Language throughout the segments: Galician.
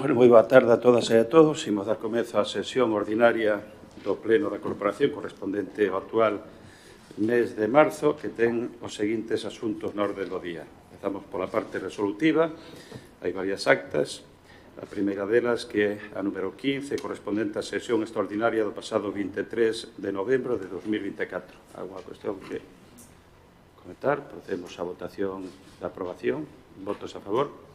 Bueno, moi boa tarde a todas e a todos. Imos dar comezo á sesión ordinaria do Pleno da Corporación correspondente ao actual mes de marzo, que ten os seguintes asuntos na orde do día. Empezamos pola parte resolutiva. Hai varias actas. A primeira delas, que é a número 15, correspondente á sesión extraordinaria do pasado 23 de novembro de 2024. Alguna cuestión que comentar? Procedemos á votación da aprobación. Votos a favor.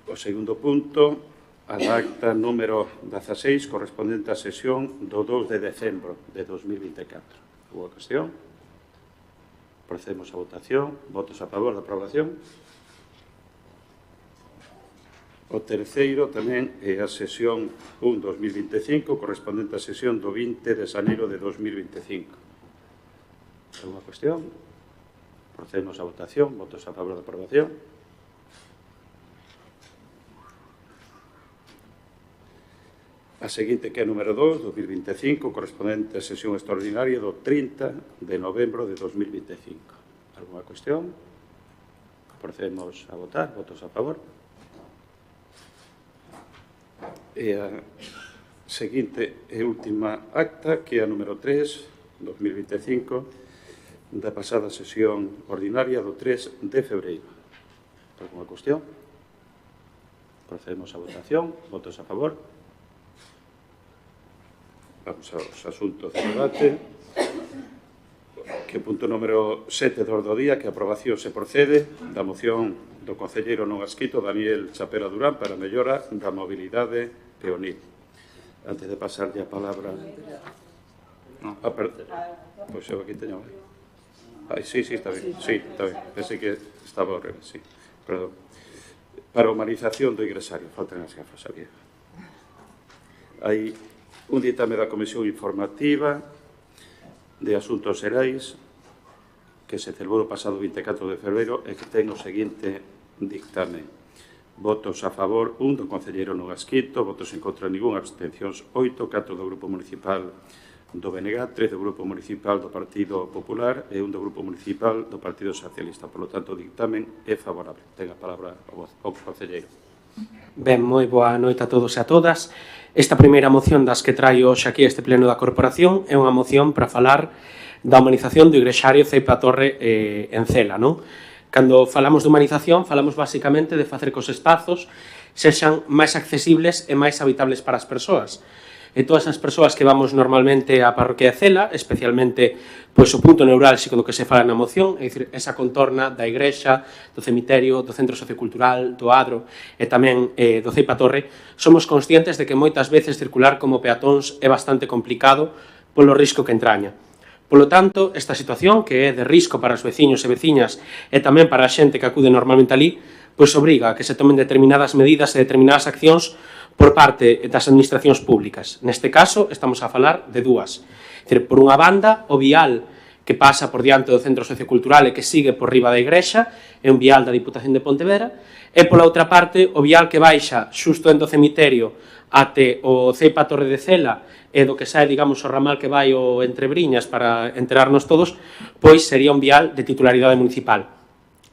O segundo punto, a acta número 16, correspondente á sesión do 2 de decembro de 2024. Alguna cuestión? Procedemos a votación. Votos a favor da aprobación. O terceiro tamén é a sesión 1-2025, correspondente á sesión do 20 de xaneiro de 2025. Alguna cuestión? Procedemos a votación. Votos a favor da aprobación. A seguinte, que é número 2, 2025, correspondente á sesión extraordinaria do 30 de novembro de 2025. Alguna cuestión? Procedemos a votar. Votos a favor. E a seguinte e última acta, que é a número 3, 2025, da pasada sesión ordinaria do 3 de febreiro. Alguna cuestión? Procedemos a votación. Votos a favor. Vamos aos asuntos de debate. Que punto número 7 do orde do día, que a aprobación se procede da moción do concelleiro non adscrito Daniel Chapela Durán para a mellora da mobilidade peonil. Antes de pasarlle a palabra... Pois eu aquí teño... Sí, está ben. Sí, está ben. Pensei que estaba ao revés, sí. Perdón. Para a humanización do ingresario. Faltan as gafas, sabía. Hai un ditame da Comisión Informativa de Asuntos Xerais que se celebrou o pasado 24 de febreiro e que ten o seguinte dictamen. Votos a favor, 1 do concelleiro non adscrito, votos en contra ningún, abstencións 8, 4 do Grupo Municipal do BNG, 3 do Grupo Municipal do Partido Popular e 1 do Grupo Municipal do Partido Socialista. Por lo tanto, o dictamen é favorable. Ten a palabra o concelleiro. Ben, moi boa noite a todos e a todas. Esta primeira moción das que traio hoxe aquí este pleno da Corporación é unha moción para falar da humanización do igrexario Ceipa Torre en Cela, non? Cando falamos de humanización, falamos basicamente de facer que os espazos sexan máis accesibles e máis habitables para as persoas. E todas as persoas que vamos normalmente á parroquia de Cela, especialmente pois, o punto neurálxico do que se fala na moción, é dicir, esa contorna da igrexa, do cemiterio, do centro sociocultural, do Adro e tamén do Ceipa Torre, somos conscientes de que moitas veces circular como peatóns é bastante complicado polo risco que entraña. Polo tanto, esta situación, que é de risco para os veciños e veciñas e tamén para a xente que acude normalmente ali, pois obriga a que se tomen determinadas medidas e determinadas accións por parte das administracións públicas. Neste caso, estamos a falar de dúas. Por unha banda, o vial que pasa por diante do centro sociocultural e que sigue por riba da igrexa, é un vial da Diputación de Pontevedra, e pola outra parte, o vial que baixa xusto dentro do cemiterio até o Ceipa Torre de Cela e do que sae, digamos, o ramal que vai o Entre Briñas para enterarnos todos, pois sería un vial de titularidade municipal.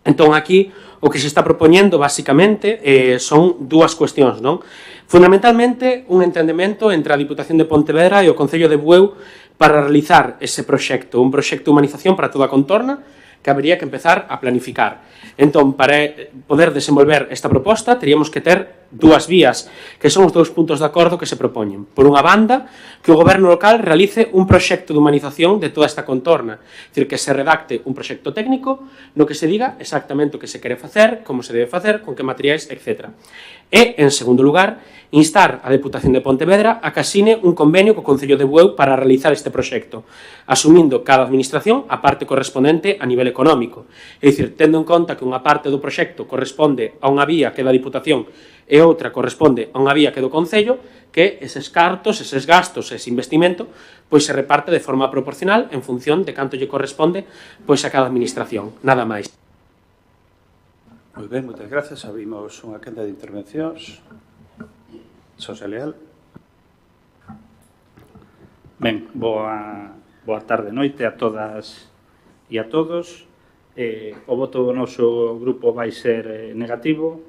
Entón, aquí, o que se está propoñendo, basicamente, son dúas cuestións, non? Fundamentalmente, un entendemento entre a Diputación de Pontevedra e o Concello de Bueu para realizar ese proxecto, un proxecto de humanización para toda a contorna que habería que empezar a planificar. Entón, para poder desenvolver esta proposta, teríamos que ter dúas vías, que son os dous puntos de acordo que se propoñen. Por unha banda, que o goberno local realice un proxecto de humanización de toda esta contorna, é dicir, que se redacte un proxecto técnico no que se diga exactamente o que se quere facer, como se debe facer, con que materiais, etc. E, en segundo lugar, instar a Deputación de Pontevedra a que asine un convenio co Concello de Bueu para realizar este proxecto, asumindo cada administración a parte correspondente a nivel económico. É dicir, tendo en conta que unha parte do proxecto corresponde a unha vía que é da Diputación e outra corresponde a unha vía que é do Concello, que eses cartos, eses gastos, ese investimento, pois se reparte de forma proporcional en función de canto lle corresponde pois a cada administración. Nada máis. Moi ben, moitas grazas. Abrimos unha quenda de intervencións. Xosé Leal. Ben, boa tarde, noite a todas e a todos. O voto do noso grupo vai ser negativo,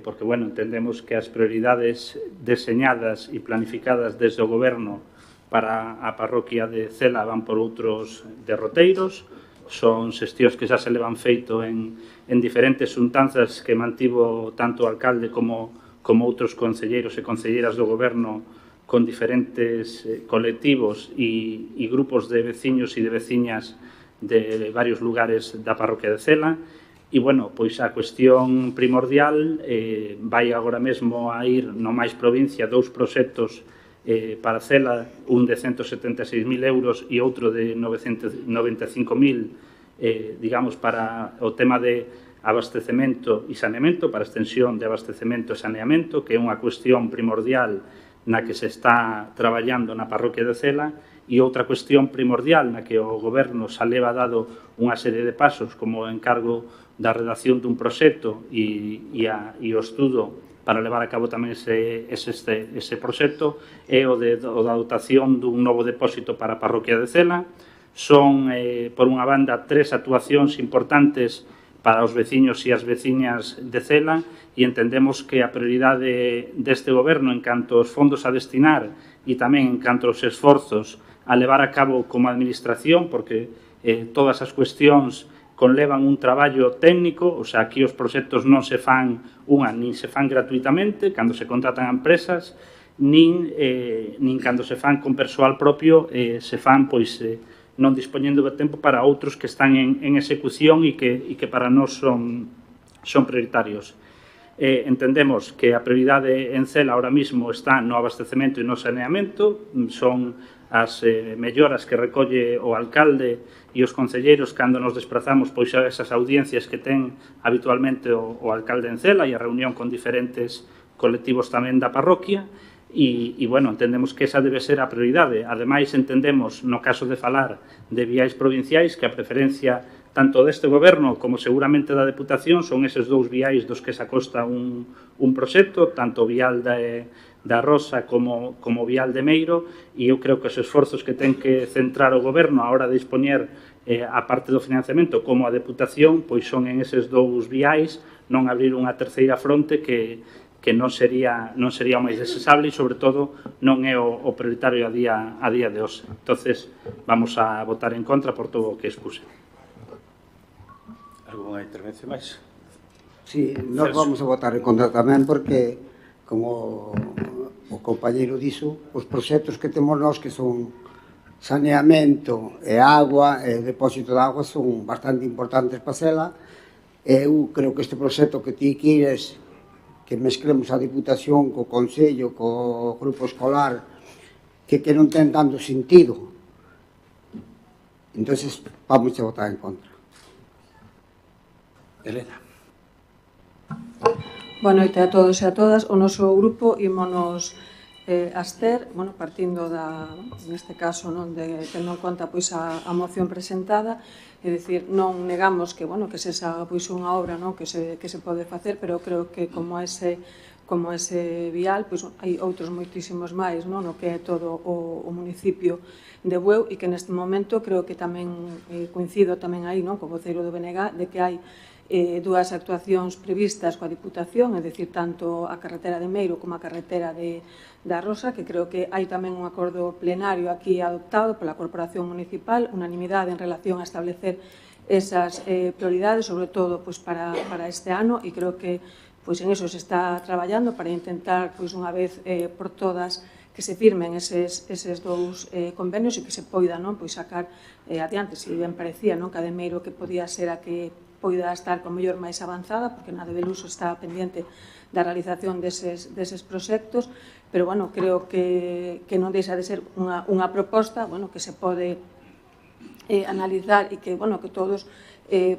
porque, bueno, entendemos que as prioridades deseñadas e planificadas desde o Goberno para a parroquia de Cela van por outros derroteiros, son xestións que xa se levan feito en diferentes xuntanzas que mantivo tanto o alcalde como outros concelleiros e concelleiras do Goberno con diferentes colectivos e grupos de veciños e de veciñas de varios lugares da parroquia de Cela. E, bueno, pois a cuestión primordial vai agora mesmo a ir no máis provincia 2 proxectos para Cela, un de 176.000 euros e outro de 995.000, digamos, para o tema de abastecemento e saneamento, para a extensión de abastecemento e saneamento, que é unha cuestión primordial na que se está traballando na parroquia de Cela, e outra cuestión primordial na que o Goberno xa leva dado unha serie de pasos, como o encargo da redacción dun proxecto e o estudo para levar a cabo tamén ese proxecto, é o da dotación dun novo depósito para a parroquia de Cela. Son, por unha banda, 3 actuacións importantes para os veciños e as veciñas de Cela, e entendemos que a prioridade deste Goberno en canto aos fondos a destinar e tamén en canto aos esforzos a levar a cabo como administración, porque todas as cuestións conlevan un traballo técnico, o sea, aquí os proxectos non se fan nin se fan gratuitamente cando se contratan a empresas, nin cando se fan con persoal propio se fan, pois, non dispoñendo de tempo para outros que están en execución e que para nós son prioritarios. Entendemos que a prioridade en Cela ahora mismo está no abastecemento e no saneamento, son as melloras que recolle o alcalde e os concelleiros cando nos desplazamos pois a esas audiencias que ten habitualmente o alcalde en Cela e a reunión con diferentes colectivos tamén da parroquia. E, bueno, entendemos que esa debe ser a prioridade. Ademais, entendemos, no caso de falar de viais provinciais, que a preferencia tanto deste Goberno como seguramente da Deputación son eses 2 viais dos que se acosta un proxecto, tanto o vial da Rosa como vial de Meiro, e eu creo que os esforzos que ten que centrar o Goberno a hora de dispoñer a parte do financiamento como a Deputación, pois son en eses 2 viais, non abrir unha terceira fronte que non sería o máis desexable e, sobre todo, non é o prioritario a día de hoxe. Entonces, vamos a votar en contra por todo o que expuse. Alguna intervención máis? Sí, nós vamos a votar en contra tamén porque, como o compañeiro dixo, os proxectos que temos nós, que son saneamento e agua, e depósito de agua, son bastante importantes para Cela. Eu creo que este proxecto que ti queres que mezclemos a Diputación co Concello, co grupo escolar, que non ten tanto sentido. Entón, vamos a votar en contra. Elena. Boa noite a todos e a todas. O noso grupo ímonos abster, partindo neste caso, tendo en conta a moción presentada, é dicir, non negamos que sexa unha obra que se pode facer, pero creo que como ese vial, hai outros moitísimos máis no que é todo o municipio de Bueu, e que neste momento creo que tamén coincido tamén aí co voceiro do BNG de que hai 2 actuacións previstas coa Diputación, é dicir, tanto a carretera de Meiro como a carretera da Rosa, que creo que hai tamén un acordo plenario aquí adoptado pola Corporación Municipal, unanimidade en relación a establecer esas prioridades, sobre todo para este ano, e creo que en eso se está traballando para intentar, unha vez por todas, que se firmen eses 2 convenios e que se poida sacar adiante. Se ben parecía que a de Meiro que podía ser a que poida estar con mellor máis avanzada, porque na de Beluso está pendente da realización deses proxectos, pero, creo que non deixa de ser unha proposta que se pode analizar e que todos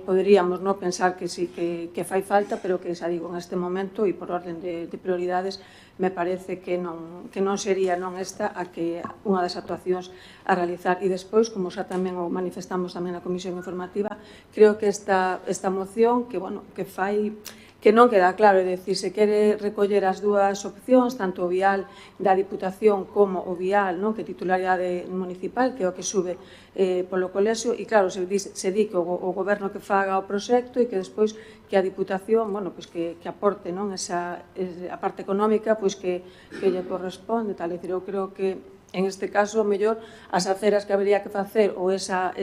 poderíamos pensar que sí, que fai falta, pero que, xa digo, en este momento e por orden de prioridades, me parece que non sería esta a que unha das actuacións a realizar. E despois, como xa tamén o manifestamos tamén na Comisión Informativa, creo que esta moción que fai que non queda claro, é dicir, se quere recoller as dúas opcións, tanto o vial da Diputación como o vial, non, que é titularidade municipal, que é o que sube polo colexio, e claro, se di que o goberno que faga o proxecto e que despois que a Diputación, bueno, pois que aporte, non, a parte económica, pois que lle corresponde, tal, é dicir, eu creo que en este caso, mellor, as aceras que habería que facer ou esa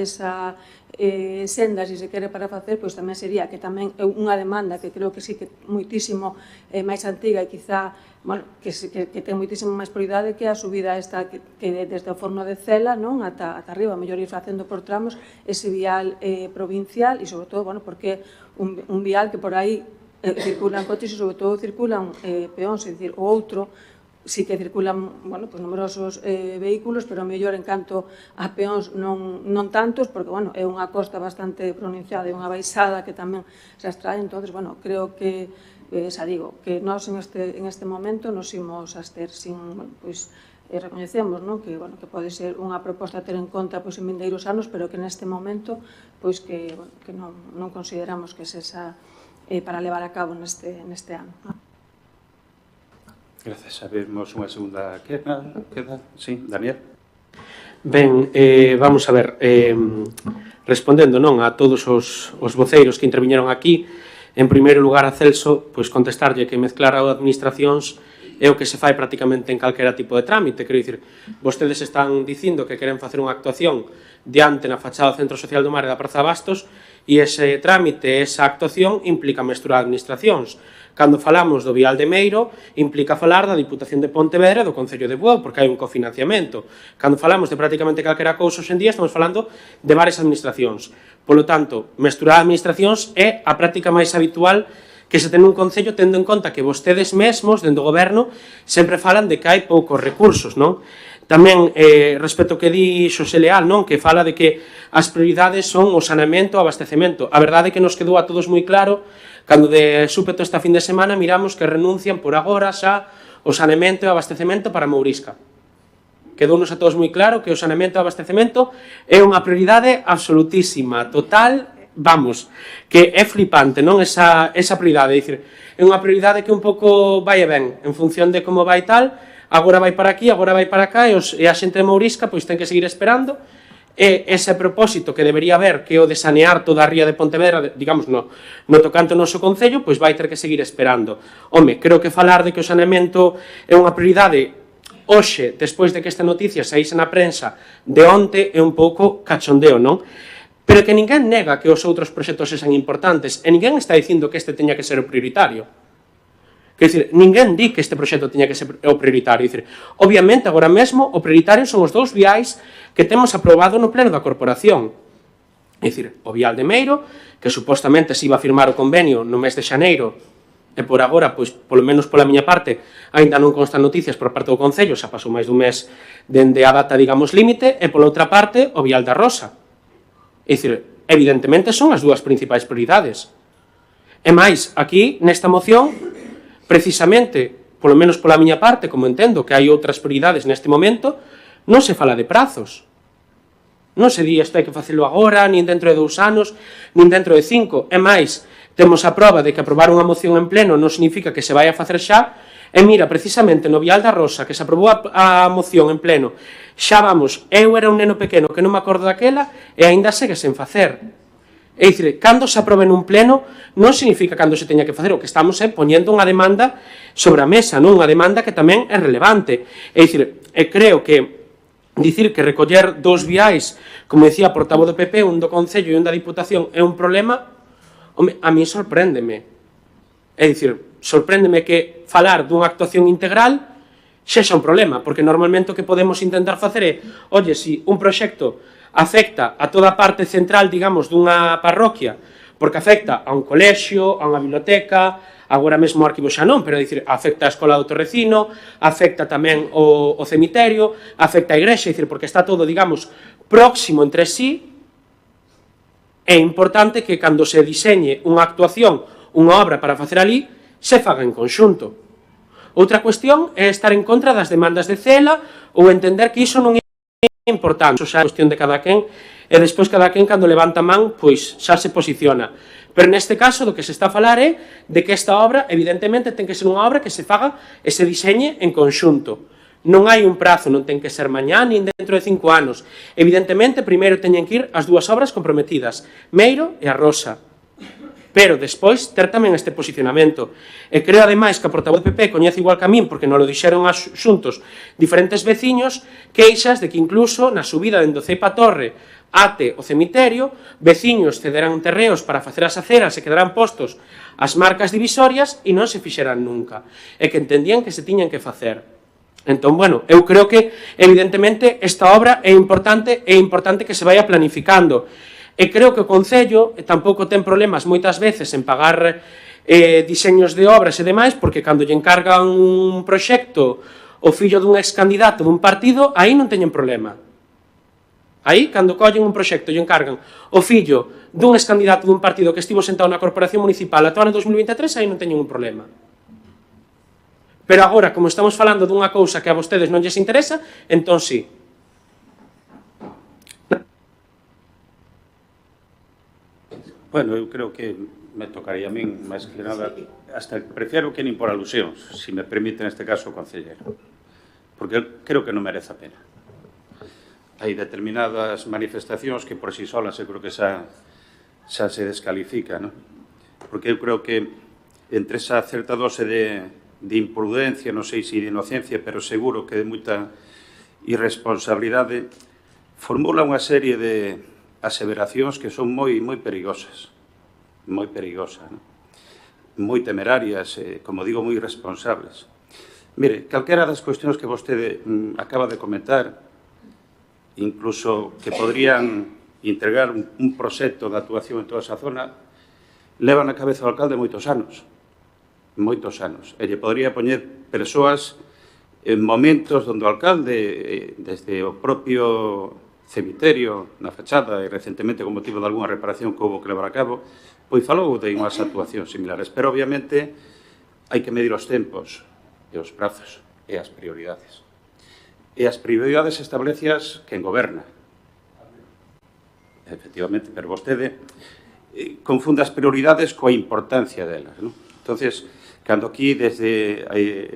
senda, se se quere para facer, pois tamén sería que tamén é unha demanda que creo que sí que moitísimo máis antiga e quizá, bueno, que ten moitísimo máis prioridade que a subida esta que desde o Forno de Cela, non, ata arriba, mellor ir facendo por tramos ese vial provincial e, sobre todo, bueno, porque un vial que por aí circulan coches e, sobre todo, circulan peóns, é dicir, o outro sí que circulan, bueno, pues numerosos vehículos, pero mellor en canto a peóns non tantos, porque, bueno, é unha costa bastante pronunciada e unha baixada que tamén se extrae, entonces, bueno, creo que, xa digo, que nós en este momento nos imos abster sin, bueno, pues, recoñecemos, non, que, bueno, que pode ser unha proposta a ter en conta, pois, en vindeiros anos, pero que neste momento, pois, que, bueno, que non consideramos que se esa para levar a cabo neste ano, non? Gracias. Sabemos unha segunda queda. Sí, Daniel. Ben, vamos a ver, respondendo, non, a todos os voceiros que interviñeron aquí, en primeiro lugar a Celso, pois contestarlle que mezclar a administracións é o que se fai prácticamente en calquera tipo de trámite, quero dicir, vostedes están dicindo que queren facer unha actuación diante na fachada do Centro Social do Mar e da Praza Bastos e ese trámite, esa actuación implica mesturar administracións. Cando falamos do vial de Meiro, implica falar da Diputación de Pontevedra e do Concello de Bueu, porque hai un cofinanciamento. Cando falamos de prácticamente calquera cousa hoxe en día, estamos falando de varias administracións. Polo tanto, mesturar administracións é a práctica máis habitual que se ten un concello, tendo en conta que vostedes mesmos, dentro do goberno, sempre falan de que hai poucos recursos, non? Tamén, respecto ao que di Xosé Leal, non, que fala de que as prioridades son o saneamento e o abastecemento. A verdade é que nos quedou a todos moi claro, cando de súpeto esta fin de semana miramos que renuncian por agora xa o saneamento e o abastecemento para Mourisca. Quedounos a todos moi claro que o saneamento e o abastecemento é unha prioridade absolutísima, total, vamos, que é flipante, non, esa prioridade, é dicir, é unha prioridade que un pouco vai e ben, en función de como vai tal, agora vai para aquí, agora vai para cá, e a xente de Mourisca pois ten que seguir esperando, e ese propósito que debería haber, que é o de sanear toda a ría de Pontevedra, digamos, no tocante ao noso concello, pois vai ter que seguir esperando. Home, creo que falar de que o saneamento é unha prioridade hoxe, despois de que esta noticia saíse na prensa de onte, é un pouco cachondeo, non? Pero que ninguén nega que os outros proxectos sexan importantes, e ninguén está dicindo que este teña que ser o prioritario. Quer dizer, ninguén di que este proxecto teña que ser o prioritario. Dizer, obviamente, agora mesmo, o prioritario son os dous viais que temos aprobado no pleno da corporación. É dicir, o vial de Meiro, que supostamente se iba a firmar o convenio no mes de xaneiro, e por agora, pois, polo menos pola miña parte, aínda non constan noticias por parte do Concello, xa pasou máis dun mes dende a data, digamos, límite, e pola outra parte, o vial da Rosa. É dicir, evidentemente son as dúas principais prioridades. E máis, aquí, nesta moción, precisamente, polo menos pola miña parte, como entendo que hai outras prioridades neste momento, non se fala de prazos. Non se di isto hai que facelo agora, nin dentro de 2 anos, nin dentro de 5. E máis, temos a proba de que aprobar unha moción en pleno non significa que se vai a facer xa, e mira, precisamente no vial da Rosa, que se aprobou a moción en pleno, xa vamos, eu era un neno pequeno que non me acordo daquela, e aínda segue sen facer. É dicir, cando se aprobe nun pleno non significa cando se teña que facer, o que estamos é poñendo unha demanda sobre a mesa, non? Unha demanda que tamén é relevante. É dicir, creo que dicir que recoller dous viais, como decía a portavoz do PP, un do Concello e un da Diputación, é un problema, home, a mí sorpréndeme. É dicir, sorpréndeme que falar dunha actuación integral sexa un problema, porque normalmente o que podemos intentar facer é, oye, si un proxecto afecta a toda a parte central, digamos, dunha parroquia, porque afecta a un colexio, a unha biblioteca, agora mesmo o arquivo xa non, pero dicir, afecta a escola do Torrecino, afecta tamén o cemiterio, afecta a igrexa, dicir, porque está todo, digamos, próximo entre sí, é importante que cando se diseñe unha actuación, unha obra para facer ali, se faga en conxunto. Outra cuestión é estar en contra das demandas de Cela ou entender que iso non é importante, xa é cuestión de cada quen, e despois cada quen, cando levanta man, pois xa se posiciona. Pero neste caso, do que se está a falar é de que esta obra, evidentemente, ten que ser unha obra que se faga e se diseñe en conxunto. Non hai un prazo, non ten que ser mañá nin dentro de 5 anos. Evidentemente, primeiro teñen que ir as dúas obras comprometidas, Meiro e a Rosa. Pero despois ter tamén este posicionamento. E creo, ademais, que a portavoz do PP coñece igual que a min, porque non lo dixeron xuntos diferentes veciños, queixas de que incluso na subida dende o Ceipa Torre ate o cemiterio, veciños cederán terreos para facer as aceras e quedarán postos as marcas divisorias e non se fixeran nunca. E que entendían que se tiñan que facer. Entón, bueno, eu creo que, evidentemente, esta obra é importante que se vaya planificando. E creo que o Concello tampouco ten problemas moitas veces en pagar diseños de obras e demais, porque cando lle encargan un proxecto o fillo dun excandidato dun partido, aí non teñen problema. Aí, cando collen un proxecto e lle encargan o fillo dun excandidato dun partido que estivo sentado na Corporación Municipal ata o ano 2023, aí non teñen un problema. Pero agora, como estamos falando dunha cousa que a vostedes non lles interesa, entón sí. Bueno, eu creo que me tocaría a min, máis que nada, hasta prefiero que nin por alusións, se me permite neste caso o concelleiro, porque creo que non merece a pena. Hai determinadas manifestacións que por si solas eu creo que xa se descalifica, non? Porque eu creo que entre esa certa dose de imprudencia, non sei se de inocencia, pero seguro que de moita irresponsabilidade, formula unha serie de aseveracións que son moi perigosas, moi temerarias, como digo, moi irresponsables. Mire, calquera das cuestións que vostede acaba de comentar, incluso que podrían entregar un proxecto de actuación en toda esa zona, leva na cabeza o alcalde moitos anos, e lle podría poñer persoas en momentos onde o alcalde, desde o propio cemiterio, na fachada, e recentemente con motivo de algunha reparación que houve que levar a cabo, pois falou de unhas actuacións similares, pero obviamente hai que medir os tempos e os prazos e as prioridades. E as prioridades establecidas quen goberna. Efectivamente, pero vostede confunde as prioridades coa importancia delas, non? Entonces, cando aquí, desde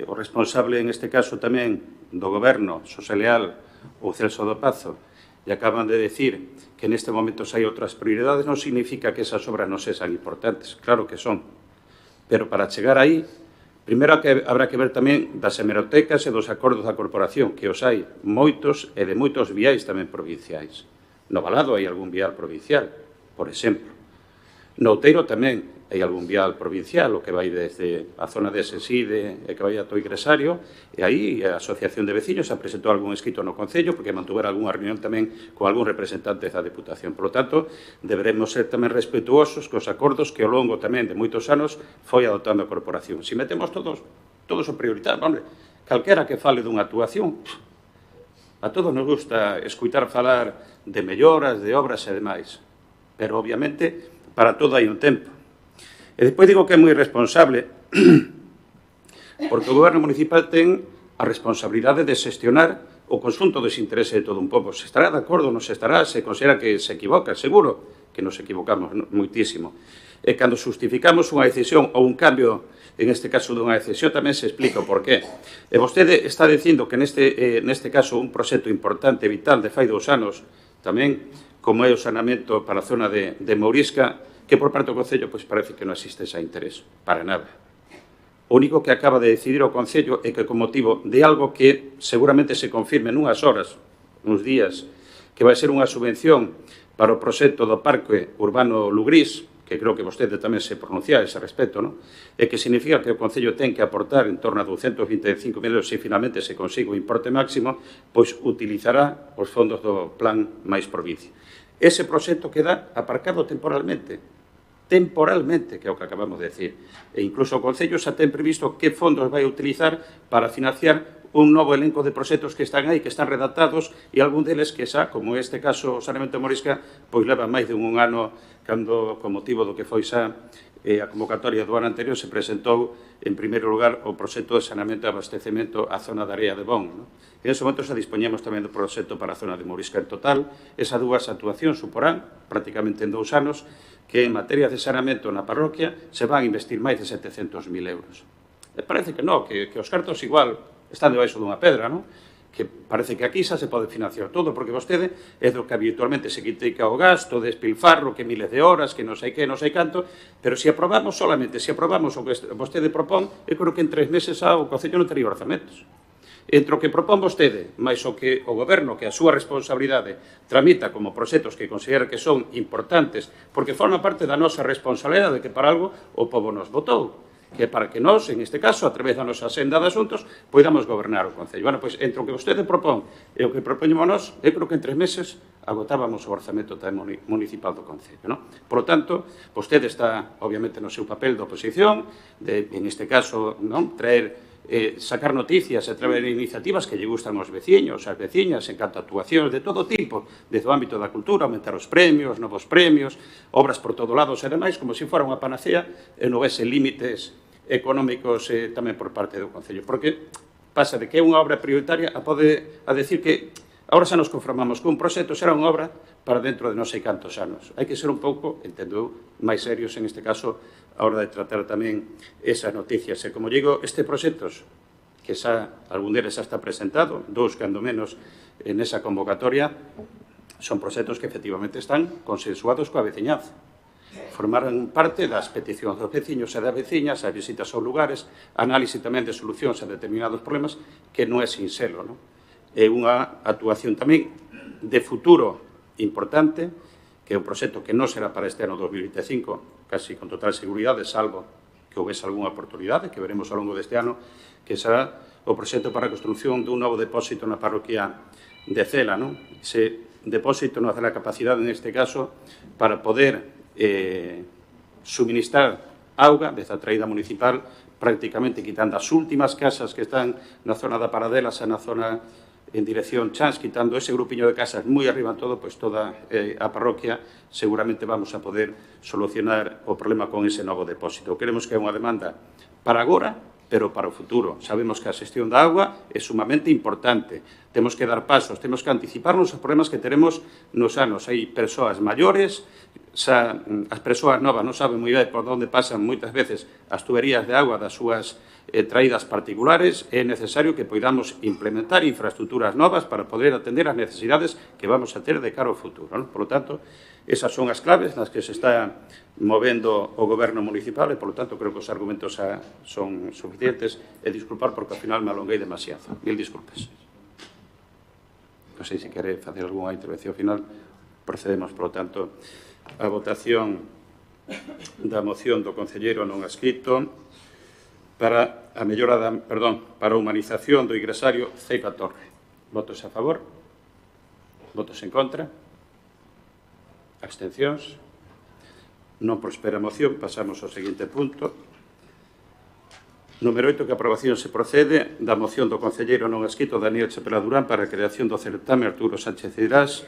o responsable, en este caso tamén, do goberno, Xosé Leal ou Celso do Pazo, e acaban de decir que neste momento hai outras prioridades, non significa que esas obras non sexan importantes, claro que son. Pero para chegar aí, primeiro habrá que ver tamén das hemerotecas e dos acordos da corporación, que os hai moitos e de moitos viais tamén provinciais. No Valado hai algún vial provincial, por exemplo. No Outeiro tamén hai algún vial provincial, o que vai desde a zona de Seside e que vai ata o Igresario, e aí a Asociación de Veciños se presentou algún escrito no Concello, porque mantuvera algunha reunión tamén con algún representante da Deputación. Por lo tanto, deberemos ser tamén respetuosos cos acordos que ao longo tamén de moitos anos foi adoptando a corporación. Se metemos todos o prioritario, hombre, calquera que fale dunha actuación, a todos nos gusta escutar falar de melloras, de obras e demais, pero obviamente para todo hai un tempo. E despois digo que é moi responsable, porque o goberno municipal ten a responsabilidade de xestionar o conxunto dos intereses de todo un pobo. Se estará de acordo, non se estará, se considera que se equivoca, seguro que nos equivocamos moitísimo. E cando justificamos unha decisión ou un cambio, en este caso dunha decisión, tamén se explica o porqué. E vostede está dicindo que neste caso un proxecto importante, vital, de fai 2 anos, tamén, como é o saneamento para a zona de Mourisca, que por parte do Concello pois parece que non existe ese interés, para nada. O único que acaba de decidir o Concello é que con motivo de algo que seguramente se confirme nunhas horas, uns días, que vai ser unha subvención para o proxecto do Parque Urbano Lugrís, que creo que vostede tamén se pronuncia a ese respecto, non? E que significa que o Concello ten que aportar en torno a 225.000 euros se finalmente se consigue o importe máximo, pois utilizará os fondos do Plan Máis Provincia. Ese proxecto queda aparcado temporalmente, que é o que acabamos de decir. E incluso o Concello xa ten previsto que fondos vai utilizar para financiar un novo elenco de proxectos que están aí, que están redactados, e algún deles que xa, como este caso o saneamento de Morisca, pois leva máis de un ano cando, con motivo do que foi xa a convocatoria do ano anterior se presentou, en primeiro lugar, o proxecto de saneamento e abastecemento á zona da Area de Bon. En ese momento se dispoñemos tamén do proxecto para a zona de Mourisca. En total, esas dúas actuacións suporán, prácticamente en 2 anos, que en materia de saneamento na parroquia se van a investir máis de 700.000 euros. E parece que non, que os cartos igual están debaixo dunha pedra, non? Que parece que aquí xa se pode financiar todo, porque vostede é do que habitualmente se critica o gasto, de despilfarro, que miles de horas, que non sei que, non sei canto, pero se aprobamos solamente, se aprobamos o que vostede propón, eu creo que en 3 meses o Concello non tería orzamentos. Entre o que propón vostede, máis o que o Goberno, que a súa responsabilidade, tramita como proxectos que considera que son importantes, porque forma parte da nosa responsabilidade, que para algo o povo nos votou, que para que nós, en este caso, a través da nosa senda de asuntos, poidamos gobernar o Concello. Bueno, pois, entre o que vostede propón e o que propoñemos nós, eu creo que en 3 meses agotábamos o orzamento tamén municipal do Concello, non? Por lo tanto, vostede está, obviamente, no seu papel de oposición, de, en este caso, non, traer sacar noticias e traer iniciativas que lle gustan aos veciños, ás veciñas, en canto a actuacións de todo tipo, desde o ámbito da cultura, aumentar os premios, novos premios, obras por todo lado, e demais, como se fora unha panacea e non houvese límites económicos tamén por parte do Concello. Porque pasa de que é unha obra prioritaria a decir que agora xa nos conformamos con un proxecto, será unha obra para dentro de non sei cantos anos. Hai que ser un pouco, entendo, máis serios en este caso a hora de tratar tamén esas noticias. E como digo, estes proxectos que xa, algún deles xa está presentado, 2 cando menos en esa convocatoria, son proxectos que efectivamente están consensuados coa veciñanza. Formaron parte das peticións dos veciños e das veciñas, as visitas aos lugares, análise tamén de solucións a determinados problemas, que non é sinxelo, non? É unha actuación tamén de futuro importante, que é un proxecto que non será para este ano 2025, casi con total seguridade, salvo que houvese algunha oportunidade, que veremos ao longo deste ano, que será o proxecto para a construción dun novo depósito na parroquia de Cela, non? Ese depósito non hace a capacidade, neste caso, para poder suministrar auga desde a traída municipal, prácticamente quitando as últimas casas que están na zona da Paradelas e na zona en dirección Chans, quitando ese grupiño de casas moi arriba en todo, pois toda a parroquia, seguramente vamos a poder solucionar o problema con ese novo depósito. Queremos que é unha demanda para agora, pero para o futuro. Sabemos que a xestión da auga é sumamente importante. Temos que dar pasos, temos que anticiparnos aos problemas que teremos nos anos. Hai persoas maiores, as persoas novas non saben moi ben por onde pasan moitas veces as tuberías de agua das súas traídas particulares. É necesario que poidamos implementar infraestructuras novas para poder atender as necesidades que vamos a ter de cara ao futuro, non? Por lo tanto, esas son as claves nas que se está movendo o Goberno municipal e, por lo tanto, creo que os argumentos son suficientes. E disculpar porque, ao final, me alonguei demasiado. Mil disculpes. Non sei se quere facer algunha intervención final. Procedemos, por lo tanto, a votación da moción do concelleiro non adscrito para a mellora para a humanización do ingresario Ceipa Torre. Votos a favor? Votos en contra? Abstencións? Non prospera a moción. Pasamos ao seguinte punto. Número 8, que a aprobación se procede da moción do concelleiro non adscrito Daniel Chapela Durán para a creación do certame Arturo Sánchez Irás.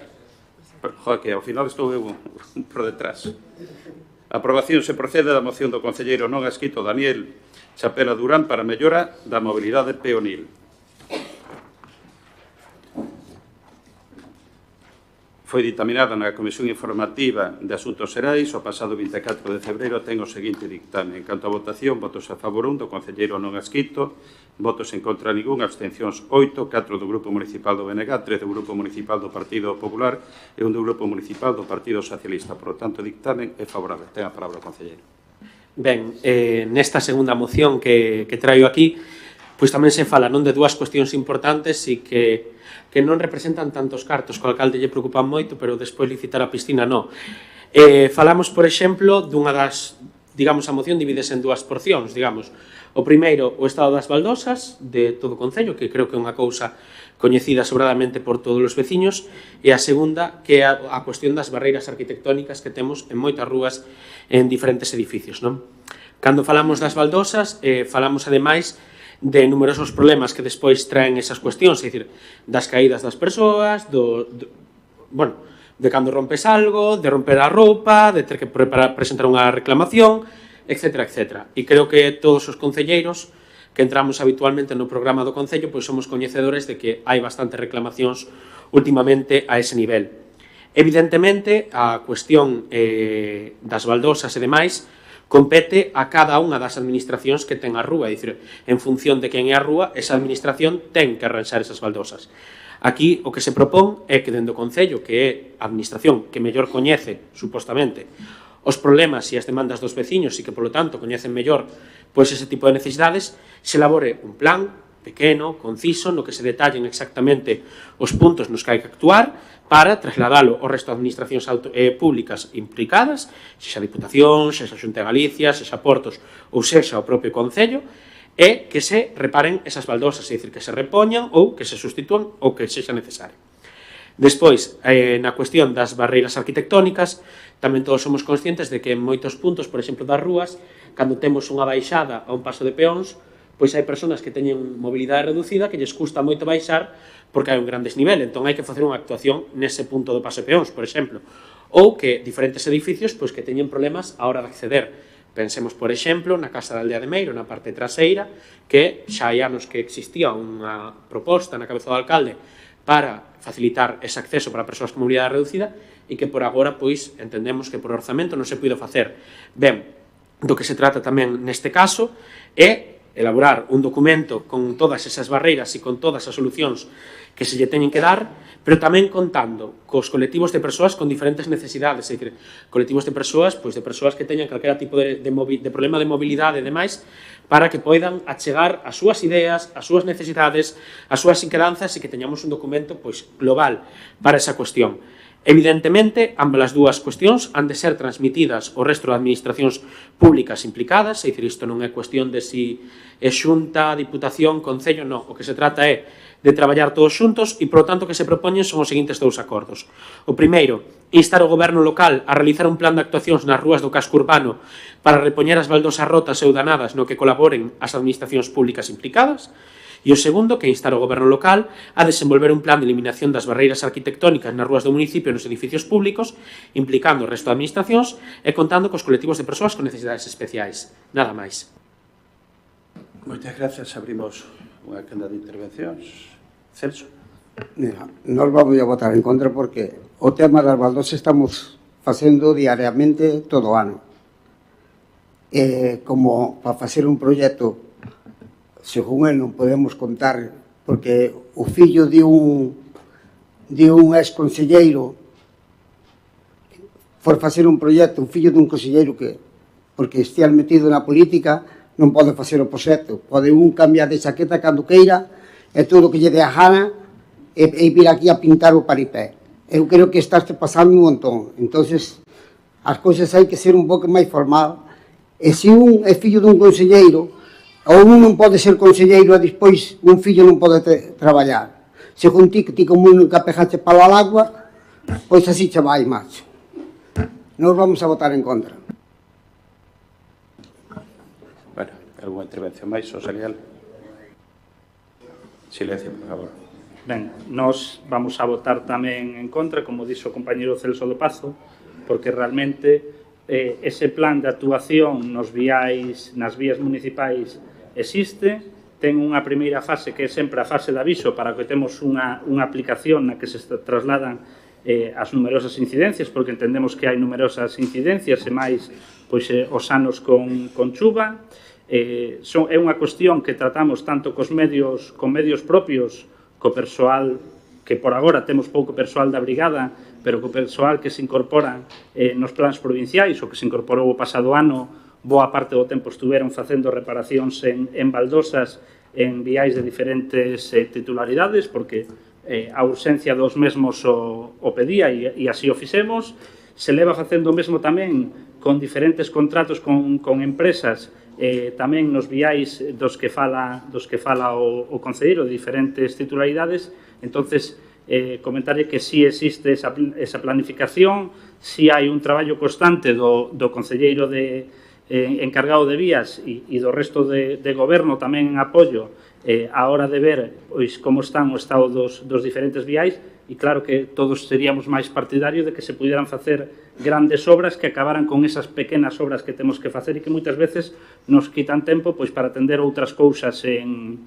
Joder, que ao final estou eu por detrás. A aprobación se procede da moción do concelleiro non adscrito Daniel Chapela Durán para a mellora da mobilidade peonil. Foi dictaminada na Comisión Informativa de Asuntos Xerais o pasado 24 de febreiro. Ten o seguinte dictame. En canto a votación, votos a favor 1 do concelleiro non adscrito, votos en contra ningún, abstencións 8, 4 do Grupo Municipal do BNG, 3 do Grupo Municipal do Partido Popular e 1 do Grupo Municipal do Partido Socialista. Por lo tanto, o dictamen é favorable. Ten a palabra o concelleiro. Ben, nesta segunda moción que traio aquí, pois tamén se fala non de dúas cuestións importantes e que non representan tantos cartos, co alcalde lle preocupan moito, pero despois licitar a piscina non. Falamos, por exemplo, dunha das, digamos, a moción divídese en dúas porcións, digamos. O primeiro, o estado das baldosas de todo o concello, que creo que é unha cousa coñecida sobradamente por todos os veciños, e a segunda, que é a cuestión das barreiras arquitectónicas que temos en moitas rúas en diferentes edificios, non? Cando falamos das baldosas, falamos ademais de numerosos problemas que despois traen esas cuestións, é dicir, das caídas das persoas, de cando rompes algo, de romper a roupa, de ter que presentar unha reclamación, etcétera, etcétera. E creo que todos os concelleiros que entramos habitualmente no programa do Concello, pois somos coñecedores de que hai bastantes reclamacións últimamente a ese nivel. Evidentemente, a cuestión das baldosas e demais compete a cada unha das administracións que ten a rúa, é dicir, en función de quen é a rúa, esa administración ten que arranxar esas baldosas. Aquí o que se propón é que dentro do Concello, que é a administración que mellor coñece, supostamente, os problemas e as demandas dos veciños e que, polo tanto, coñecen mellor pois ese tipo de necesidades, se elabore un plan pequeno, conciso, no que se detallen exactamente os puntos nos que hai que actuar para trasladalo ao resto de administracións públicas implicadas, sexa Diputación, sexa Xunta de Galicia, sexa Portos ou sexa o propio Concello, e que se reparen esas baldosas, é dicir, que se repoñan ou que se sustitúan ou que sexa necesario. Despois, na cuestión das barreiras arquitectónicas, tamén todos somos conscientes de que en moitos puntos, por exemplo, das rúas, cando temos unha baixada a un paso de peóns, pois hai persoas que teñen mobilidade reducida que lles custa moito baixar porque hai un gran desnivel, entón hai que facer unha actuación nese punto do paso de peóns, por exemplo, ou que diferentes edificios pois que teñen problemas a hora de acceder. Pensemos, por exemplo, na Casa da Aldea de Meiro, na parte traseira, que xa hai anos que existía unha proposta na cabeza do alcalde para facilitar ese acceso para persoas con mobilidade reducida e que por agora, pois, entendemos que por orzamento non se puido facer. Ben, do que se trata tamén neste caso é elaborar un documento con todas esas barreiras e con todas as solucións que se lle teñen que dar, pero tamén contando cos colectivos de persoas con diferentes necesidades, é dicir, colectivos de persoas que teñan calquera tipo de problema de mobilidade e demais, para que poidan achegar as súas ideas, as súas necesidades, as súas inquedanzas e que teñamos un documento pois global para esa cuestión. Evidentemente, ambas as dúas cuestións han de ser transmitidas ao resto de administracións públicas implicadas, é dicir, isto non é cuestión de si é Xunta, Diputación, Concello, non. O que se trata é de traballar todos xuntos e, por lo tanto, que se propoñen son os seguintes dous acordos. O primeiro, instar o goberno local a realizar un plan de actuacións nas rúas do casco urbano para repoñer as baldosas rotas ou danadas no que colaboren as administracións públicas implicadas. E o segundo, que instar o goberno local a desenvolver un plan de eliminación das barreiras arquitectónicas nas rúas do municipio e nos edificios públicos, implicando o resto de administracións e contando cos colectivos de persoas con necesidades especiais. Nada máis. Moitas gracias. Abrimos unha quenda de intervencións. Celso. Mira, nós vamos a votar en contra porque o tema das baldosas estamos facendo diariamente todo o ano. Como para facer un proxecto, según el non podemos contar, porque o fillo de un ex-conselleiro for facer un proxecto, o fillo dun conselleiro que, porque estea metido na política, non pode facer o proxecto. Pode un cambiar de chaqueta cando queira, e todo o que lle dé a gana, e vir aquí a pintar o paripé. Eu creo que está pasando un montón. Entonces, as cousas hai que ser un pouco máis formal. E se un é fillo dun conselleiro, ou un non pode ser conselleiro e despois un fillo non pode traballar. Según ti como nunca pejaste palo al agua, pois así che vai, macho. Nos vamos a votar en contra. Bueno, alguna intervención máis, José Leal? Silencio, por favor. Ben, nós vamos a votar tamén en contra, como dixo o compañeiro Celso do Pazo, porque realmente ese plan de actuación nas vías municipais existe, ten unha primeira fase que é sempre a fase de aviso para que temos unha aplicación na que se trasladan as numerosas incidencias, porque entendemos que hai numerosas incidencias e máis pois, os anos con chuva. É unha cuestión que tratamos tanto con medios propios, co persoal, que por agora temos pouco persoal da brigada, pero co persoal que se incorpora nos plans provinciais, o que se incorporou o pasado ano, boa parte do tempo estuveron facendo reparacións en baldosas en viais de diferentes titularidades, porque a urxencia dos mesmos o pedía e así o fixemos. Se leva facendo o mesmo tamén con diferentes contratos con empresas, tamén nos viais dos que fala o concelleiro de diferentes titularidades. Entonces, comentarle que sí existe esa planificación, sí hai un traballo constante do concelleiro encargado de vías e do resto de goberno tamén en apoio a hora de ver pois, como están o estado dos diferentes viais, e claro que todos seríamos máis partidarios de que se pudieran facer grandes obras que acabaran con esas pequenas obras que temos que facer e que moitas veces nos quitan tempo pois para atender outras cousas en